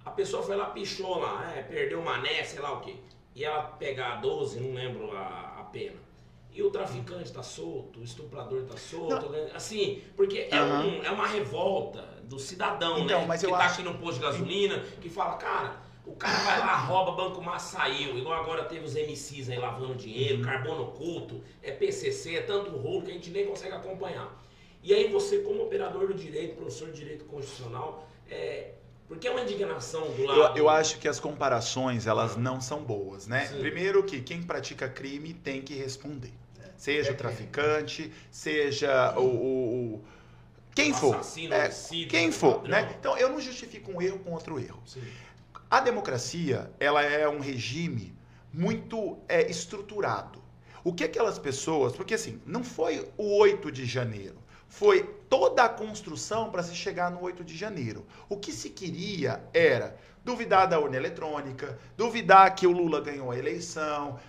A pessoa foi lá, pichou lá, perdeu uma mané, sei lá o quê. E ela pegar 12, não lembro a pena. E o traficante tá solto, o estuprador tá solto, assim, porque é uma revolta do cidadão, então, né? Mas que eu tá acho... aqui no posto de gasolina, que fala, cara, o cara vai lá, rouba, Banco Mar saiu, igual agora teve os MCs aí lavando dinheiro, carbono oculto, é PCC, é tanto rolo que a gente nem consegue acompanhar. E aí você, como operador do direito, professor de direito constitucional, porque é uma indignação do lado... Eu acho que as comparações, elas não são boas, né? Sim. Primeiro que quem pratica crime tem que responder. Seja o traficante, seja quem for. Assassino, homicídio, quem for, ladrão. né? Então, eu não justifico um erro com outro erro. Sim. A democracia, ela é um regime muito estruturado. O que aquelas pessoas... Porque, assim, não foi o 8 de janeiro. Foi toda a construção para se chegar no 8 de janeiro. O que se queria era duvidar da urna eletrônica, duvidar que o Lula ganhou a eleição.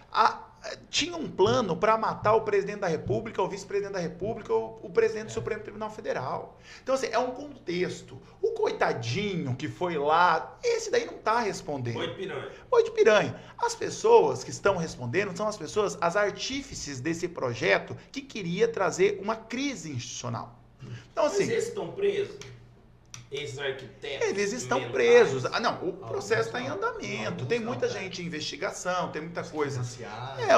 Tinha um plano para matar o presidente da República, o vice-presidente da República, o presidente do Supremo Tribunal Federal. Então, assim, é um contexto. O coitadinho que foi lá, esse daí não está respondendo. Boi de piranha. As pessoas que estão respondendo são as pessoas, as artífices desse projeto que queria trazer uma crise institucional. Então, assim, mas esses estão presos? Esses arquitetos? Eles estão presos. O processo está em andamento. Tem muita gente em investigação, tem muita coisa.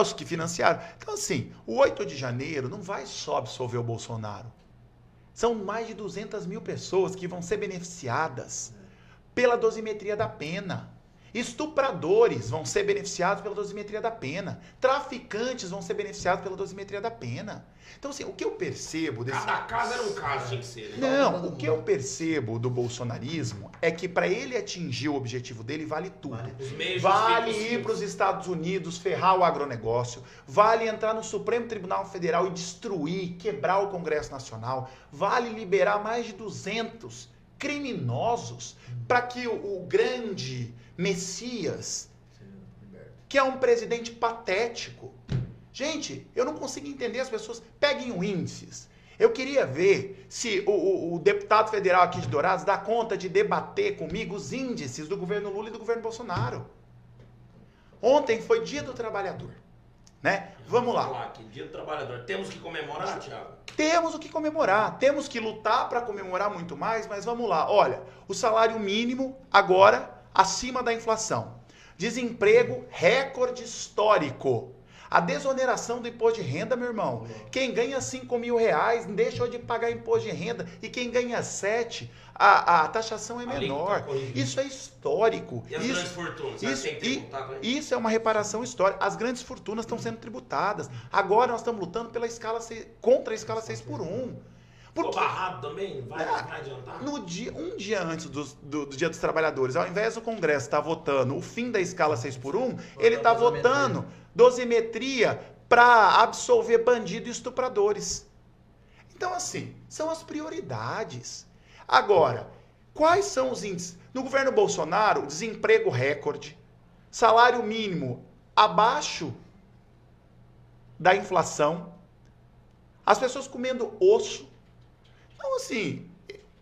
Os que financiaram. Então, assim, o 8 de janeiro não vai só absolver o Bolsonaro. São mais de 200 mil pessoas que vão ser beneficiadas pela dosimetria da pena. Estupradores vão ser beneficiados pela dosimetria da pena. Traficantes vão ser beneficiados pela dosimetria da pena. Então, assim, o que eu percebo desse... Cada caso era um caso, tinha que ser, né? Não, o que eu percebo do bolsonarismo é que para ele atingir o objetivo dele vale tudo. Vale ir para os Estados Unidos, ferrar o agronegócio, vale entrar no Supremo Tribunal Federal e destruir, quebrar o Congresso Nacional, vale liberar mais de 200 criminosos para que o grande Messias, que é um presidente patético... Gente, eu não consigo entender as pessoas. Peguem os índices. Eu queria ver se o deputado federal aqui de Dourados dá conta de debater comigo os índices do governo Lula e do governo Bolsonaro. Ontem foi Dia do Trabalhador, né? Vamos lá. Falar aqui, Dia do Trabalhador. Temos que comemorar, Thiago? Temos o que comemorar. Temos que lutar para comemorar muito mais, mas vamos lá. Olha, o salário mínimo agora acima da inflação. Desemprego recorde histórico. A desoneração do imposto de renda, meu irmão. Quem ganha 5 mil reais deixou de pagar imposto de renda. E quem ganha 7, a taxação é menor. Isso é histórico. E as grandes fortunas? Isso é uma reparação histórica. As grandes fortunas estão sendo tributadas. Agora nós estamos lutando pela escala 6, contra a escala 6x1. Ficou barrado também? Vai adiantar? Um dia antes do Dia dos Trabalhadores, ao invés do Congresso estar votando o fim da escala 6x1, ele está votando dosimetria para absolver bandido e estupradores. Então, assim, são as prioridades. Agora, quais são os índices? No governo Bolsonaro, desemprego recorde, salário mínimo abaixo da inflação, as pessoas comendo osso. Então, assim...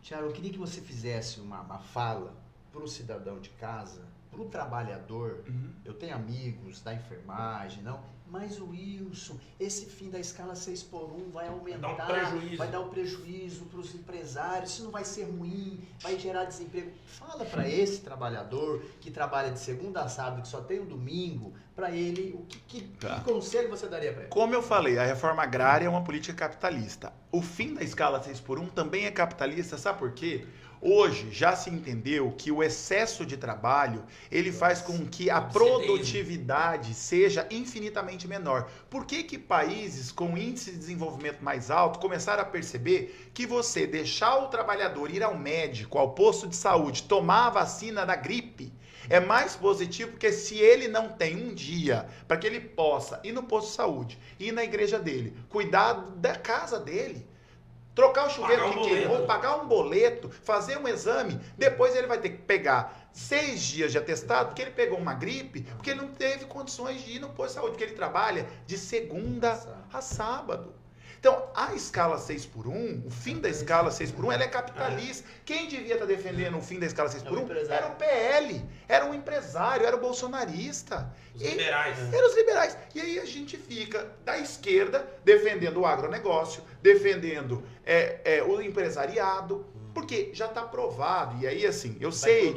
Thiago, eu queria que você fizesse uma fala para o cidadão de casa, para o trabalhador. Eu tenho amigos da enfermagem, não? mas o Wilson, esse fim da escala 6x1 vai aumentar, Vai dar um prejuízo para os empresários, isso não vai ser ruim, vai gerar desemprego. Fala para esse trabalhador que trabalha de segunda a sábado, que só tem um domingo, para ele, que conselho você daria para ele? Como eu falei, a reforma agrária é uma política capitalista. O fim da escala 6x1 também é capitalista, sabe por quê? Hoje já se entendeu que o excesso de trabalho, ele faz com que a produtividade seja infinitamente menor. Por que países com índice de desenvolvimento mais alto começaram a perceber que você deixar o trabalhador ir ao médico, ao posto de saúde, tomar a vacina da gripe, é mais positivo, porque se ele não tem um dia para que ele possa ir no posto de saúde, ir na igreja dele, cuidar da casa dele, trocar o chuveiro que queimou, pagar um boleto, fazer um exame, depois ele vai ter que pegar 6 dias de atestado, porque ele pegou uma gripe, porque ele não teve condições de ir no posto de saúde, porque ele trabalha de segunda a sábado. Então, a escala 6x1, o fim da escala 6x1, ela é capitalista. Quem devia estar defendendo o fim da escala 6x1 era o PL, era o empresário, era o bolsonarista. Os liberais. Eram os liberais. E aí a gente fica da esquerda defendendo o agronegócio, defendendo o empresariado, porque já está provado. E aí, assim, eu sei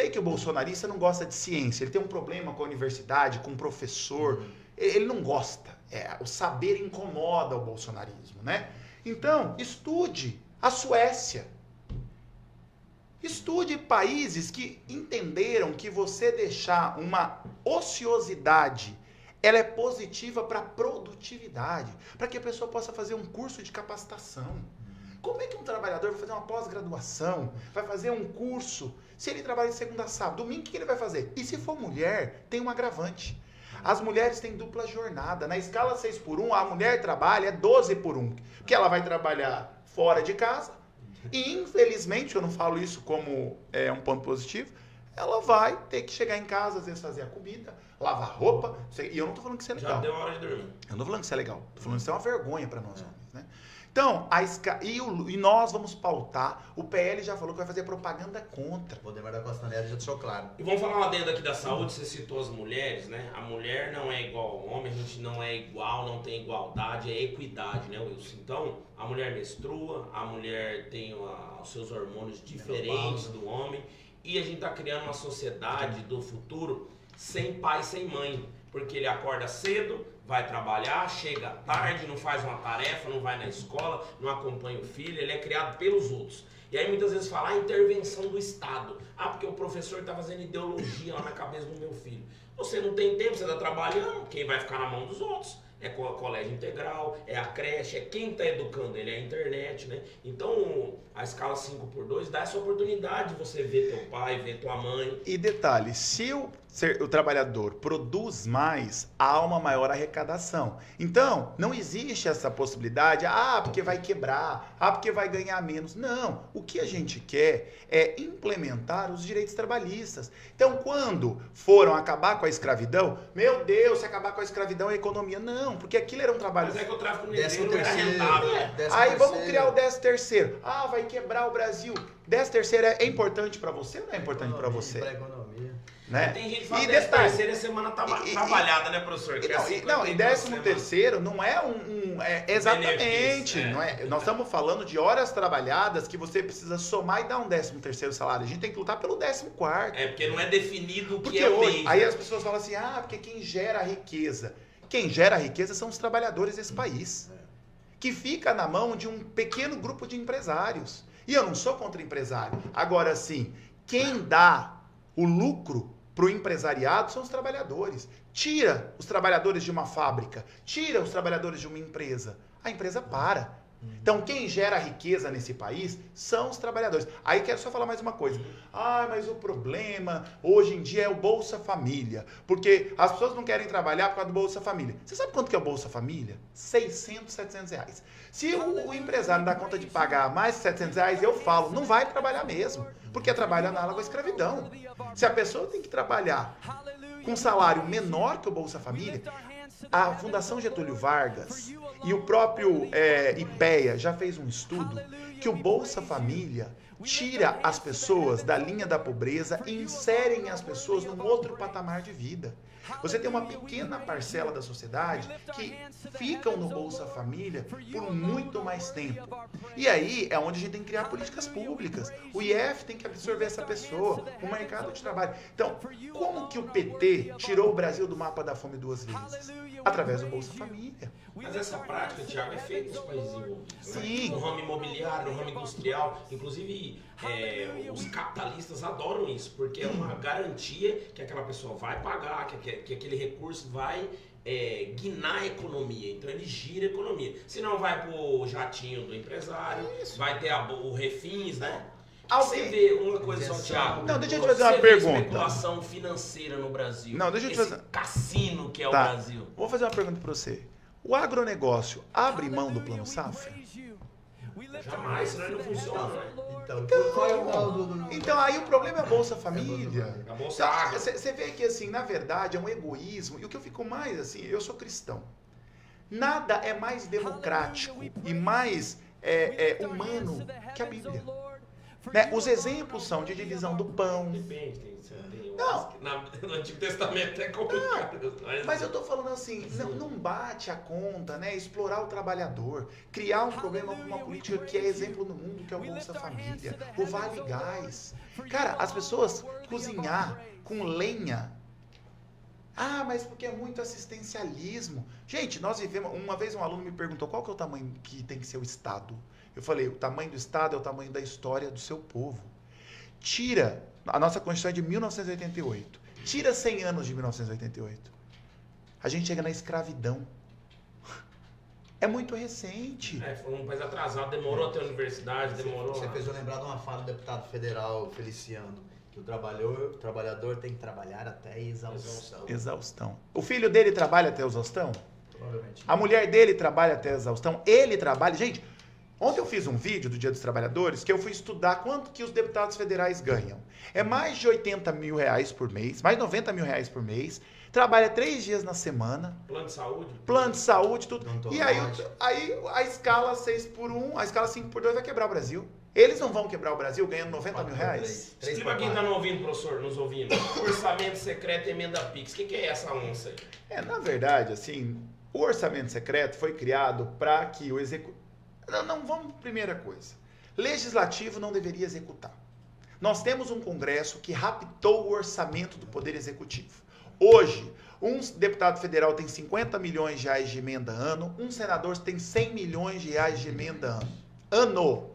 que o bolsonarista não gosta de ciência, ele tem um problema com a universidade, com o professor, ele não gosta. O saber incomoda o bolsonarismo, né? Então, estude a Suécia. Estude países que entenderam que você deixar uma ociosidade, ela é positiva para a produtividade, para que a pessoa possa fazer um curso de capacitação. Como é que um trabalhador vai fazer uma pós-graduação, vai fazer um curso, se ele trabalha de segunda a sábado, domingo, o que ele vai fazer? E se for mulher, tem um agravante. As mulheres têm dupla jornada. Na escala 6x1, a mulher trabalha 12x1. Porque ela vai trabalhar fora de casa. E, infelizmente, eu não falo isso como um ponto positivo, ela vai ter que chegar em casa, às vezes fazer a comida, lavar roupa. E eu não tô falando que isso é legal. Já deu hora de dormir. Eu não tô falando que isso é legal. Tô falando que isso é uma vergonha para nós homens, né? Então, e nós vamos pautar, o PL já falou que vai fazer propaganda contra. O Valdemar da Costa Neto já deixou claro. E vamos falar lá dentro aqui da saúde, você citou as mulheres, né? A mulher não é igual ao homem, a gente não é igual, não tem igualdade, é equidade, né, Wilson? Então, a mulher menstrua, a mulher tem os seus hormônios diferentes do homem, e a gente tá criando uma sociedade do futuro sem pai, sem mãe, porque ele acorda cedo, vai trabalhar, chega tarde, não faz uma tarefa, não vai na escola, não acompanha o filho, ele é criado pelos outros. E aí muitas vezes fala a intervenção do Estado. Porque o professor está fazendo ideologia lá na cabeça do meu filho. Você não tem tempo, você está trabalhando, quem vai ficar na mão dos outros? É colégio integral, é a creche, é quem está educando ele, é a internet, né? Então, a escala 5x2 dá essa oportunidade de você ver teu pai, ver tua mãe. E detalhe, se o trabalhador produz mais, há uma maior arrecadação. Então, não existe essa possibilidade, porque vai quebrar, porque vai ganhar menos. Não, o que a gente quer é implementar os direitos trabalhistas. Então, quando foram acabar com a escravidão, meu Deus, se acabar com a escravidão é economia. Não, porque aquilo era um trabalho... Mas é que o tráfico negreiro não era rentável. Aí vamos criar o 13º. Vai quebrar o Brasil. 13º é importante para você ou não é importante para você? Para a economia. Né? Tem gente que fala que 13ª semana trabalhada, né, professor? E 13º não é exatamente. Benefício, não é, nós estamos falando de horas trabalhadas que você precisa somar e dar um 13º salário. A gente tem que lutar pelo 14º. Porque não é definido o que porque é o hoje, mês. aí né? as pessoas falam assim, porque quem gera a riqueza. Quem gera a riqueza são os trabalhadores desse país. Que fica na mão de um pequeno grupo de empresários. E eu não sou contra empresário. Agora, sim, quem dá o lucro para o empresariado são os trabalhadores. Tira os trabalhadores de uma fábrica, tira os trabalhadores de uma empresa. A empresa para. Então, quem gera riqueza nesse país são os trabalhadores. Aí quero só falar mais uma coisa. Mas o problema hoje em dia é o Bolsa Família. Porque as pessoas não querem trabalhar por causa do Bolsa Família. Você sabe quanto que é o Bolsa Família? 600, 700 reais. Se o empresário não dá conta de pagar mais de 700 reais, eu falo, não vai trabalhar mesmo. Porque é trabalho análogo à escravidão. Se a pessoa tem que trabalhar com um salário menor que o Bolsa Família, a Fundação Getúlio Vargas e o próprio IPEA já fez um estudo que o Bolsa Família tira as pessoas da linha da pobreza e inserem as pessoas num outro patamar de vida. Você tem uma pequena parcela da sociedade que ficam no Bolsa Família por muito mais tempo. E aí é onde a gente tem que criar políticas públicas. O IF tem que absorver essa pessoa, o mercado de trabalho. Então, como que o PT tirou o Brasil do mapa da fome 2 vezes? Através do Bolsa Família. Mas essa prática, Thiago, é feita nos países desenvolvidos. Sim. No ramo imobiliário, no ramo industrial. Inclusive, os capitalistas adoram isso, porque é uma garantia que aquela pessoa vai pagar, que aquele recurso vai guinar a economia. Então ele gira a economia. Se não vai pro jatinho do empresário, vai ter o refins, né? Você vê uma coisa só, Thiago. Não, deixa eu te fazer uma pergunta. Especulação financeira no Brasil. Não, deixa eu te fazer. Cassino que é o Tá. Brasil. Vou fazer uma pergunta para você. O agronegócio abre mão do Plano Safra? Jamais, senão ele não funciona, né? Então, qual é o mal do... Então aí o problema é a Bolsa Família. A Bolsa Agro. Você vê que assim, na verdade, é um egoísmo. E o que eu fico mais assim, eu sou cristão. Nada é mais democrático e mais humano que a Bíblia. Né? Os exemplos são de divisão do pão. Depende, tem Não. no Antigo Testamento é complicado. Mas eu tô falando assim, não bate a conta, né? Explorar o trabalhador, criar um problema com uma política que é exemplo no mundo, que é o Bolsa Família, o Vale Gás. Cara, as pessoas cozinhar com lenha. Ah, mas porque é muito assistencialismo. Gente, nós vivemos... Uma vez um aluno me perguntou qual que é o tamanho que tem que ser o Estado. Eu falei, o tamanho do Estado é o tamanho da história do seu povo. Tira... A nossa Constituição é de 1988. Tira 100 anos de 1988. A gente chega na escravidão. É muito recente. Foi um país atrasado, demorou a ter universidade, demorou... Você fez eu lembrar de uma fala do deputado federal Feliciano, que o trabalhador tem que trabalhar até exaustão. Exaustão. O filho dele trabalha até exaustão? Provavelmente. A mulher dele trabalha até exaustão? Ele trabalha... Gente, ontem eu fiz um vídeo do Dia dos Trabalhadores que eu fui estudar quanto que os deputados federais ganham. É mais de 80 mil reais por mês, mais de 90 mil reais por mês, trabalha 3 dias na semana. Plano de saúde? Plano de saúde, tudo. Não E aí a escala 6x1, a escala 5x2 vai quebrar o Brasil. Eles não vão quebrar o Brasil ganhando 90 mil reais. Explica pra quem tá não ouvindo, professor, nos ouvindo. Orçamento secreto e emenda PIX. O que é essa onça aí? Na verdade, assim, o orçamento secreto foi criado para que o executivo... Não, vamos primeira coisa. Legislativo não deveria executar. Nós temos um Congresso que raptou o orçamento do Poder Executivo. Hoje, um deputado federal tem 50 milhões de reais de emenda ano, um senador tem 100 milhões de reais de emenda ano.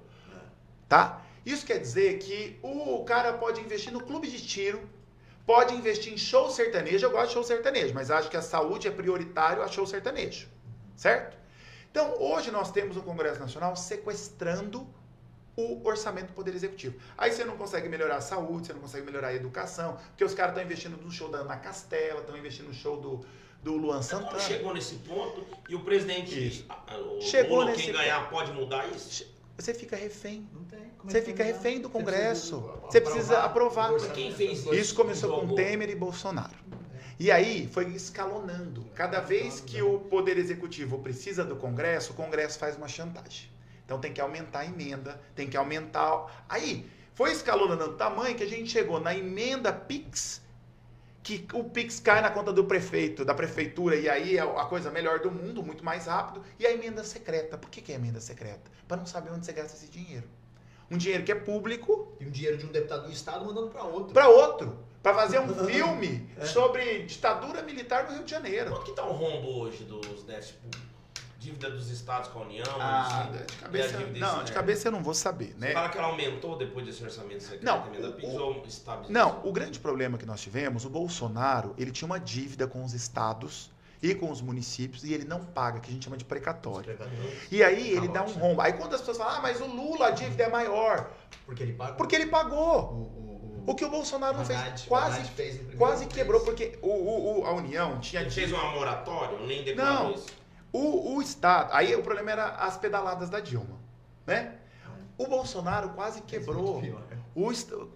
Tá? Isso quer dizer que o cara pode investir no clube de tiro, pode investir em show sertanejo. Eu gosto de show sertanejo, mas acho que a saúde é prioritário a show sertanejo. Certo? Então, hoje nós temos o Congresso Nacional sequestrando o orçamento do Poder Executivo. Aí você não consegue melhorar a saúde, você não consegue melhorar a educação, porque os caras estão investindo no show da Ana Castela, estão investindo no show do Luan Santana. Chegou nesse ponto e o presidente, Chegou Lula, nesse quem ganhar, pode mudar isso? Você fica refém. Não tem. Você fica refém do Congresso. Você precisa aprovar. Mas quem fez isso? Isso começou com Temer e Bolsonaro. E aí foi escalonando. Cada vez que o Poder Executivo precisa do Congresso, o Congresso faz uma chantagem. Então tem que aumentar a emenda, tem que aumentar... Aí foi escalonando o tamanho que a gente chegou na emenda PIX, que o PIX cai na conta do prefeito, da prefeitura, e aí é a coisa melhor do mundo, muito mais rápido. E a emenda secreta. Por que é emenda secreta? Para não saber onde você gasta esse dinheiro. Um dinheiro que é público... E um dinheiro de um deputado do Estado mandando para outro. Para outro. Para fazer um filme sobre ditadura militar no Rio de Janeiro. Quanto que está o rombo hoje dos déficits públicos? Dívida dos estados com a União? De cabeça eu não vou saber, né? Você fala que ela aumentou depois desse orçamento secreto? Não, não, o grande problema que nós tivemos, o Bolsonaro, ele tinha uma dívida com os estados e com os municípios e ele não paga, que a gente chama de precatório. E aí ele dá um rombo. Aí quando as pessoas falam, mas o Lula, a dívida é maior. Porque ele pagou. Porque ele pagou. O que o Bolsonaro não fez, quase quebrou, porque a União tinha... Ele fez uma moratória, nem declarou isso. O Estado... Aí o problema era as pedaladas da Dilma, né? O Bolsonaro quase quebrou.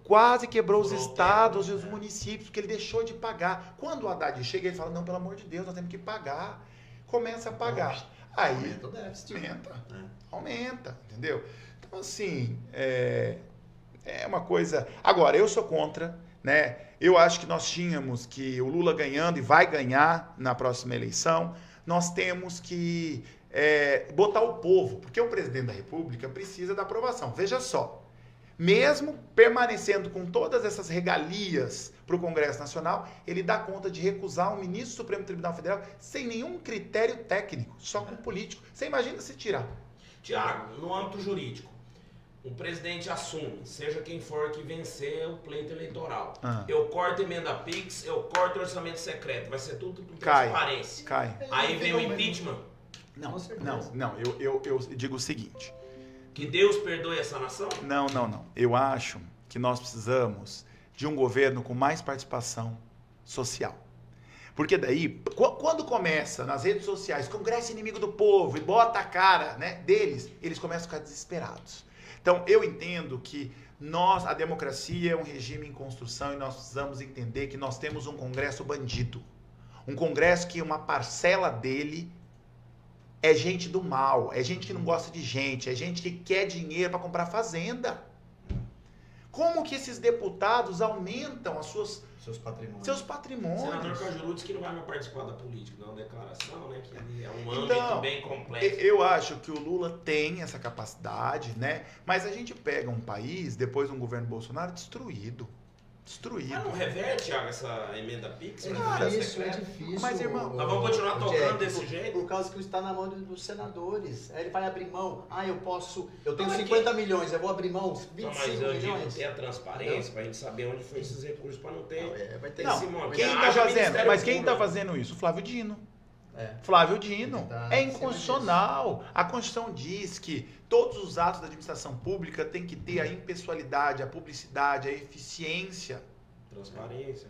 Quase quebrou os estados e os municípios, porque ele deixou de pagar. Quando o Haddad chega, ele fala, não, pelo amor de Deus, nós temos que pagar. Começa a pagar. Aí aumenta o déficit. Aumenta, entendeu? Então, assim, é uma coisa... Agora, eu sou contra né? Eu acho que nós tínhamos que, o Lula ganhando e vai ganhar na próxima eleição, nós temos que botar o povo, porque o presidente da República precisa da aprovação. Veja só, mesmo permanecendo com todas essas regalias para o Congresso Nacional, ele dá conta de recusar um ministro do Supremo Tribunal Federal sem nenhum critério técnico, só com político. Você imagina se tirar. Tiago, no âmbito jurídico, o presidente assume, seja quem for que vencer o pleito eleitoral. Eu corto emenda PIX, eu corto orçamento secreto, vai ser tudo por transparência. Cai. Aí vem o impeachment. Não, eu digo o seguinte. Que Deus perdoe essa nação? Não. Eu acho que nós precisamos de um governo com mais participação social. Porque daí, quando começa nas redes sociais, Congresso inimigo do povo, e bota a cara, né, deles, eles começam a ficar desesperados. Então, eu entendo que a democracia é um regime em construção e nós precisamos entender que nós temos um Congresso bandido. Um Congresso que uma parcela dele é gente do mal, é gente que não gosta de gente, é gente que quer dinheiro para comprar fazenda. Como que esses deputados aumentam seus patrimônios? O senador Cajuru disse que não vai mais participar da política, não é uma declaração, né? Que é um âmbito bem complexo. Eu acho que o Lula tem essa capacidade, né? Mas a gente pega um país, depois de um governo Bolsonaro, destruído. Mas não reverte, Thiago, essa emenda PIX? É difícil. Mas, irmão, nós vamos continuar tocando desse jeito? Por causa que está na mão dos senadores. Aí ele vai abrir mão. Eu tenho 50 milhões, eu vou abrir mão 25 mas eu milhões. digo ter a transparência para a gente saber onde foi esses recursos, para não ter... Vai ter esse monte. Quem está fazendo isso? O Flávio Dino. Flávio Dino. É inconstitucional. A Constituição diz que todos os atos da administração pública têm que ter a impessoalidade, a publicidade, a eficiência. Transparência.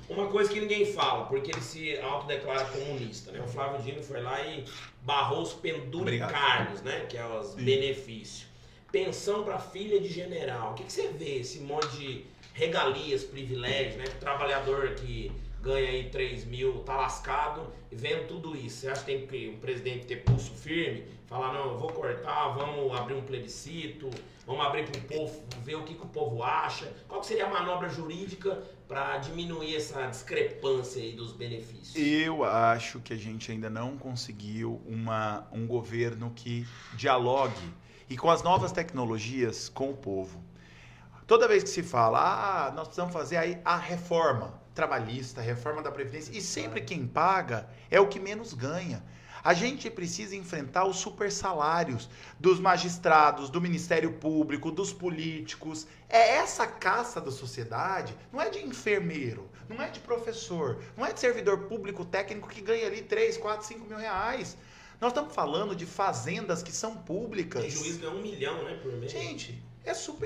Uma coisa que ninguém fala, porque ele se autodeclara comunista, né? O Flávio Dino foi lá e barrou os penduricários, né? Que é os benefícios. Pensão para filha de general. O que você vê? Esse monte de regalias, privilégios, né? O trabalhador que ganha aí 3 mil, tá lascado, e vendo tudo isso. Você acha que tem que um presidente ter pulso firme? Falar, não, eu vou cortar, vamos abrir um plebiscito, vamos abrir para o povo, ver o que o povo acha. Qual que seria a manobra jurídica para diminuir essa discrepância aí dos benefícios? Eu acho que a gente ainda não conseguiu um governo que dialogue e com as novas tecnologias com o povo. Toda vez que se fala, nós precisamos fazer aí a reforma trabalhista, reforma da Previdência, e sempre quem paga é o que menos ganha. A gente precisa enfrentar os super salários dos magistrados, do Ministério Público, dos políticos. É essa caça da sociedade, não é de enfermeiro, não é de professor, não é de servidor público técnico que ganha ali 3, 4, 5 mil reais. Nós estamos falando de fazendas que são públicas. Tem juiz ganha 1 milhão, né, por mês. Gente,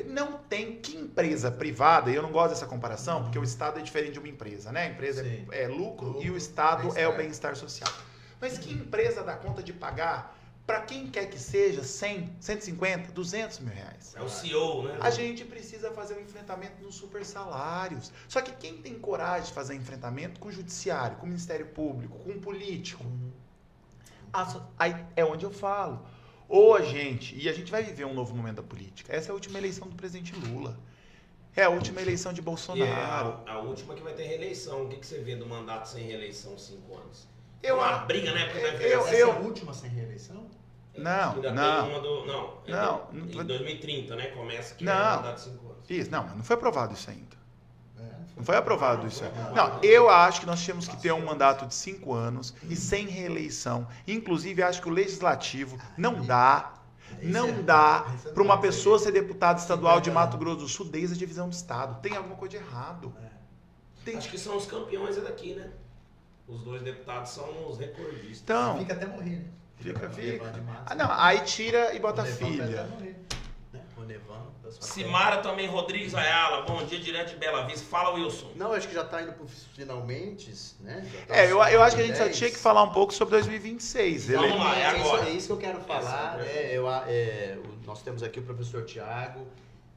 não tem que empresa privada, e eu não gosto dessa comparação, porque o Estado é diferente de uma empresa, né? A empresa é lucro e o Estado é o bem-estar social. Mas que empresa dá conta de pagar para quem quer que seja 100, 150, 200 mil reais? É o CEO, né? A gente precisa fazer um enfrentamento nos super salários. Só que quem tem coragem de fazer enfrentamento com o judiciário, com o Ministério Público, com o político? Aí é onde eu falo. E a gente vai viver um novo momento da política. Essa é a última eleição do presidente Lula. É a última eleição de Bolsonaro. E é a última que vai ter reeleição. O que você vê do mandato sem reeleição 5 anos? Uma briga, né? Essa é a última sem reeleição? Não. Em 2030, né? Começa que é mandato de 5 anos. Isso, não foi aprovado isso ainda. Não foi aprovado isso ainda. Não, eu acho que nós tínhamos que ter um mandato de 5 anos e sem reeleição. Inclusive, acho que o legislativo não dá para uma pessoa ser deputada estadual de Mato Grosso do Sul desde a divisão do Estado. Tem alguma coisa de errado. Acho que são os campeões daqui, né? Os 2 deputados são os recordistas. Então, fica até morrer, né? Fica. Aí tira e bota a filha. Simara também, Rodrigues Ayala, bom dia, direto de Bela Vista. Fala, Wilson. Não, acho que já está indo para finalmente, né? Eu acho que a gente só tinha que falar um pouco sobre 2026. Vamos lá, é agora. É isso que eu quero falar. Nós temos aqui o professor Tiago.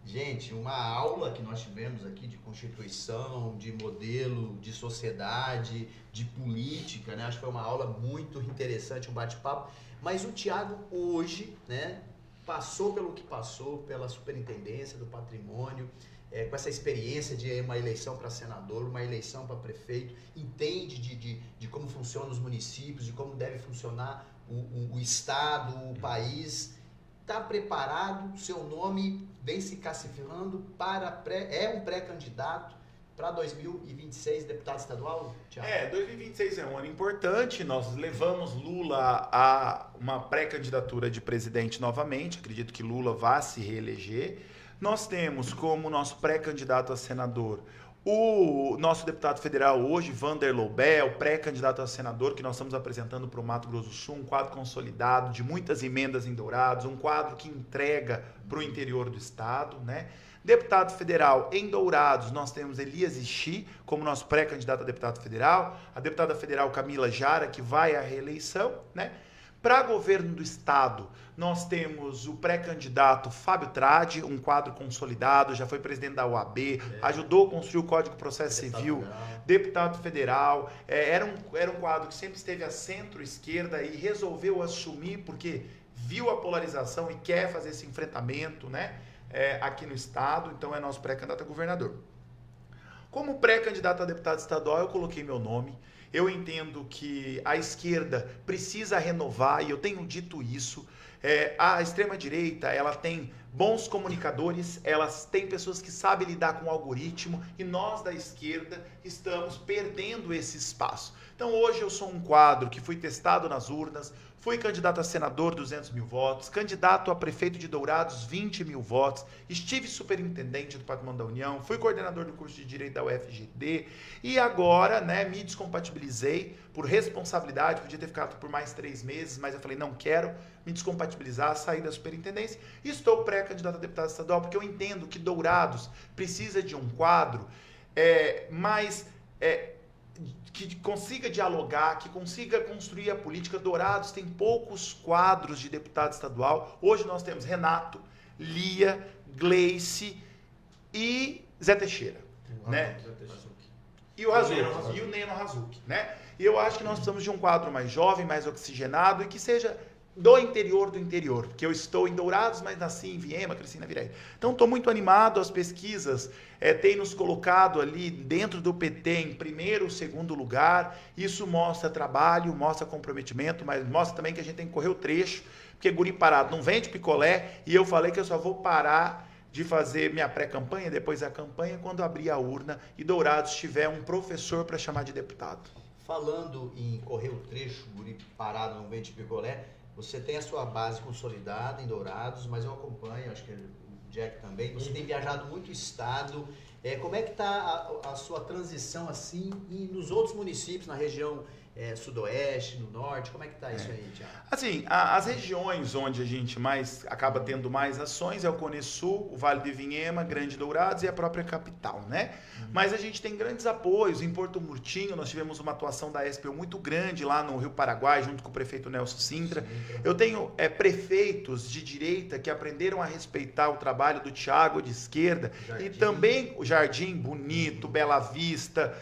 Gente, uma aula que nós tivemos aqui de Constituição, de modelo, de sociedade, de política, né? Acho que foi uma aula muito interessante, um bate-papo. Mas o Tiago hoje, né? passou pelo que passou, pela superintendência do patrimônio, com essa experiência de uma eleição para senador, uma eleição para prefeito, entende de como funcionam os municípios, de como deve funcionar o Estado, o país, está preparado, seu nome vem se classificando é um pré-candidato para 2026, deputado estadual, Thiago? 2026 é um ano importante, nós levamos Lula a uma pré-candidatura de presidente novamente, acredito que Lula vá se reeleger. Nós temos como nosso pré-candidato a senador o nosso deputado federal hoje, Vander Lobel, pré-candidato a senador, que nós estamos apresentando para o Mato Grosso do Sul, um quadro consolidado de muitas emendas em Dourados, um quadro que entrega para o interior do estado, né? Deputado federal em Dourados, nós temos Elias Ixi como nosso pré-candidato a deputado federal, a deputada federal Camila Jara, que vai à reeleição, né? Para governo do estado, nós temos o pré-candidato Fábio Tradi, um quadro consolidado, já foi presidente da OAB, ajudou a construir o Código de Processo Civil, deputado federal, era um quadro que sempre esteve à centro-esquerda e resolveu assumir porque viu a polarização e quer fazer esse enfrentamento, né, aqui no estado, então é nosso pré-candidato a governador. Como pré-candidato a deputado estadual, eu coloquei meu nome. Eu entendo que a esquerda precisa renovar, e eu tenho dito isso. A extrema-direita, ela tem bons comunicadores, elas têm pessoas que sabem lidar com o algoritmo, e nós da esquerda estamos perdendo esse espaço. Então hoje eu sou um quadro que fui testado nas urnas, fui candidato a senador, 200 mil votos, candidato a prefeito de Dourados, 20 mil votos, estive superintendente do Patrimônio da União, fui coordenador do curso de Direito da UFGD e agora, né, me descompatibilizei por responsabilidade, podia ter ficado por mais 3 meses, mas eu falei, não quero me descompatibilizar, sair da superintendência e estou pré-candidato a deputado estadual porque eu entendo que Dourados precisa de um quadro que consiga dialogar, que consiga construir a política. Dourados tem poucos quadros de deputado estadual. Hoje nós temos Renato, Lia, Gleice e Zé Teixeira, né? E o Razuki, e o Neno Razuki, né? E eu acho que nós precisamos de um quadro mais jovem, mais oxigenado e que seja do interior, porque eu estou em Dourados, mas nasci em Viema, cresci na Viraí. Então estou muito animado, as pesquisas têm nos colocado ali dentro do PT em primeiro, segundo lugar, isso mostra trabalho, mostra comprometimento, mas mostra também que a gente tem que correr o trecho, porque guri parado não vende picolé, e eu falei que eu só vou parar de fazer minha pré-campanha, depois a campanha, quando abrir a urna e Dourados tiver um professor para chamar de deputado. Falando em correr o trecho, guri parado não vende picolé, você tem a sua base consolidada em Dourados, mas eu acompanho, acho que o Jack também. Você tem viajado muito o estado. Como é que está a sua transição assim e nos outros municípios, na região sudoeste, no norte? Como é que está isso aí, Thiago? Assim, as regiões onde a gente acaba tendo mais ações é o Cone Sul, o Vale de Vinhema, Grande Dourados e a própria capital, né? Mas a gente tem grandes apoios. Em Porto Murtinho, nós tivemos uma atuação da SPU muito grande lá no Rio Paraguai, junto com o prefeito Nelson Sintra. Eu tenho prefeitos de direita que aprenderam a respeitar o trabalho do Thiago de esquerda. Jardim. E também o Jardim, Bonito, Bela Vista.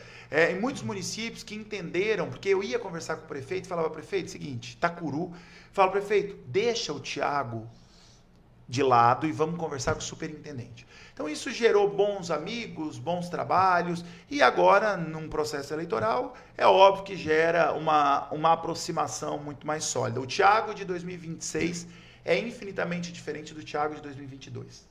Em muitos municípios que entenderam, porque eu ia conversar com o prefeito e falava, prefeito, seguinte, Itacuru, fala, prefeito, deixa o Thiago de lado e vamos conversar com o superintendente. Então isso gerou bons amigos, bons trabalhos, e agora, num processo eleitoral, é óbvio que gera uma aproximação muito mais sólida. O Thiago de 2026 é infinitamente diferente do Thiago de 2022.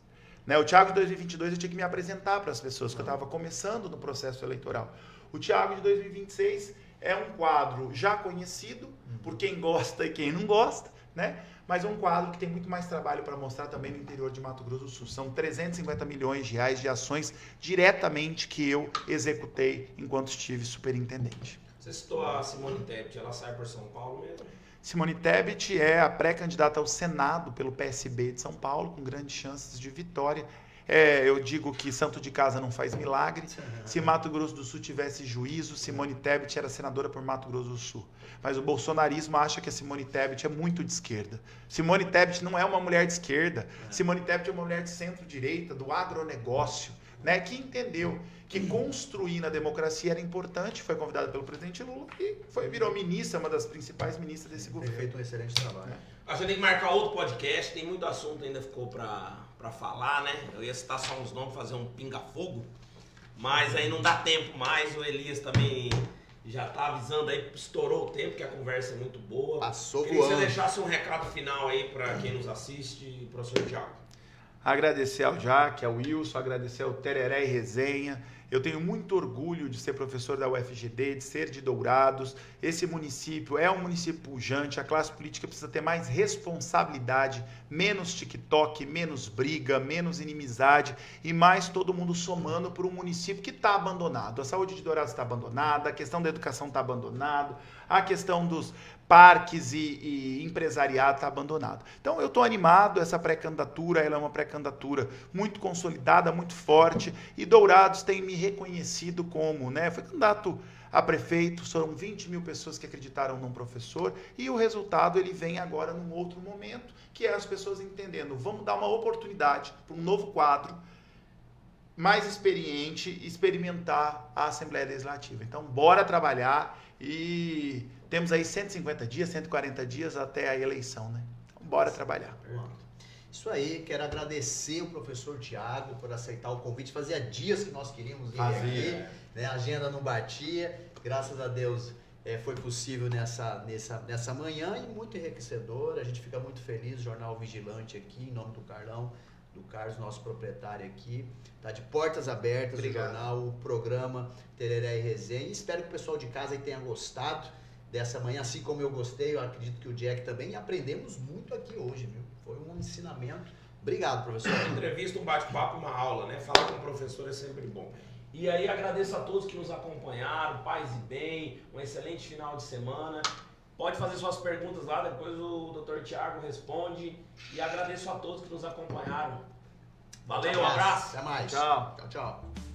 Né? O Thiago de 2022 eu tinha que me apresentar para as pessoas, que eu estava começando no processo eleitoral. O Thiago de 2026 é um quadro já conhecido por quem gosta e quem não gosta, né? Mas é um quadro que tem muito mais trabalho para mostrar também no interior de Mato Grosso do Sul. São 350 milhões de reais de ações diretamente que eu executei enquanto estive superintendente. Você citou a Simone Tebet, ela sai por São Paulo mesmo? Simone Tebet é a pré-candidata ao Senado pelo PSB de São Paulo, com grandes chances de vitória. Eu digo que santo de casa não faz milagre. Se Mato Grosso do Sul tivesse juízo, Simone Tebet era senadora por Mato Grosso do Sul. Mas o bolsonarismo acha que a Simone Tebet é muito de esquerda. Simone Tebet não é uma mulher de esquerda. Simone Tebet é uma mulher de centro-direita, do agronegócio, né, que entendeu que construir na democracia era importante, foi convidada pelo presidente Lula e virou ministra, uma das principais ministras desse governo. Tem feito um excelente trabalho. A gente tem que marcar outro podcast, tem muito assunto ainda ficou pra falar, né? Eu ia citar só uns nomes, fazer um pinga-fogo, mas aí não dá tempo mais, o Elias também já tá avisando aí, estourou o tempo, que a conversa é muito boa. Passou Queria que você voando. deixasse um recado final aí pra quem nos assiste, professor Thiago. Agradecer ao Jaque, ao Wilson, agradecer ao Tereré e Resenha. Eu tenho muito orgulho de ser professor da UFGD, de ser de Dourados. Esse município é um município pujante, a classe política precisa ter mais responsabilidade, menos TikTok, menos briga, menos inimizade e mais todo mundo somando por um município que está abandonado. A saúde de Dourados está abandonada, a questão da educação está abandonada, a questão dos parques e empresariado está abandonado. Então eu estou animado, essa pré-candidatura, ela é uma pré-candidatura muito consolidada, muito forte, e Dourados tem me reconhecido como, né, foi candidato a prefeito, foram 20 mil pessoas que acreditaram num professor, e o resultado ele vem agora num outro momento, que é as pessoas entendendo, vamos dar uma oportunidade para um novo quadro, mais experiente, experimentar a Assembleia Legislativa. Então bora trabalhar e temos aí 150 dias, 140 dias até a eleição, né? Então, bora trabalhar. Isso aí, quero agradecer o professor Thiago por aceitar o convite. Fazia dias que nós queríamos vir aqui, né? A agenda não batia. Graças a Deus foi possível nessa manhã e muito enriquecedor. A gente fica muito feliz, o Jornal Vigilante aqui, em nome do Carlão, do Carlos, nosso proprietário aqui. Tá de portas abertas. Obrigado. O jornal, o programa Tereré e Resenha. E espero que o pessoal de casa aí tenha gostado dessa manhã, assim como eu gostei, eu acredito que o Jack também, e aprendemos muito aqui hoje, viu? Foi um ensinamento. Obrigado, professor. Uma entrevista, um bate-papo, uma aula, né? Falar com o professor é sempre bom. E aí agradeço a todos que nos acompanharam, paz e bem, um excelente final de semana. Pode fazer suas perguntas lá, depois o Dr. Thiago responde. E agradeço a todos que nos acompanharam. Valeu, um abraço. Até mais. Tchau. Tchau, tchau.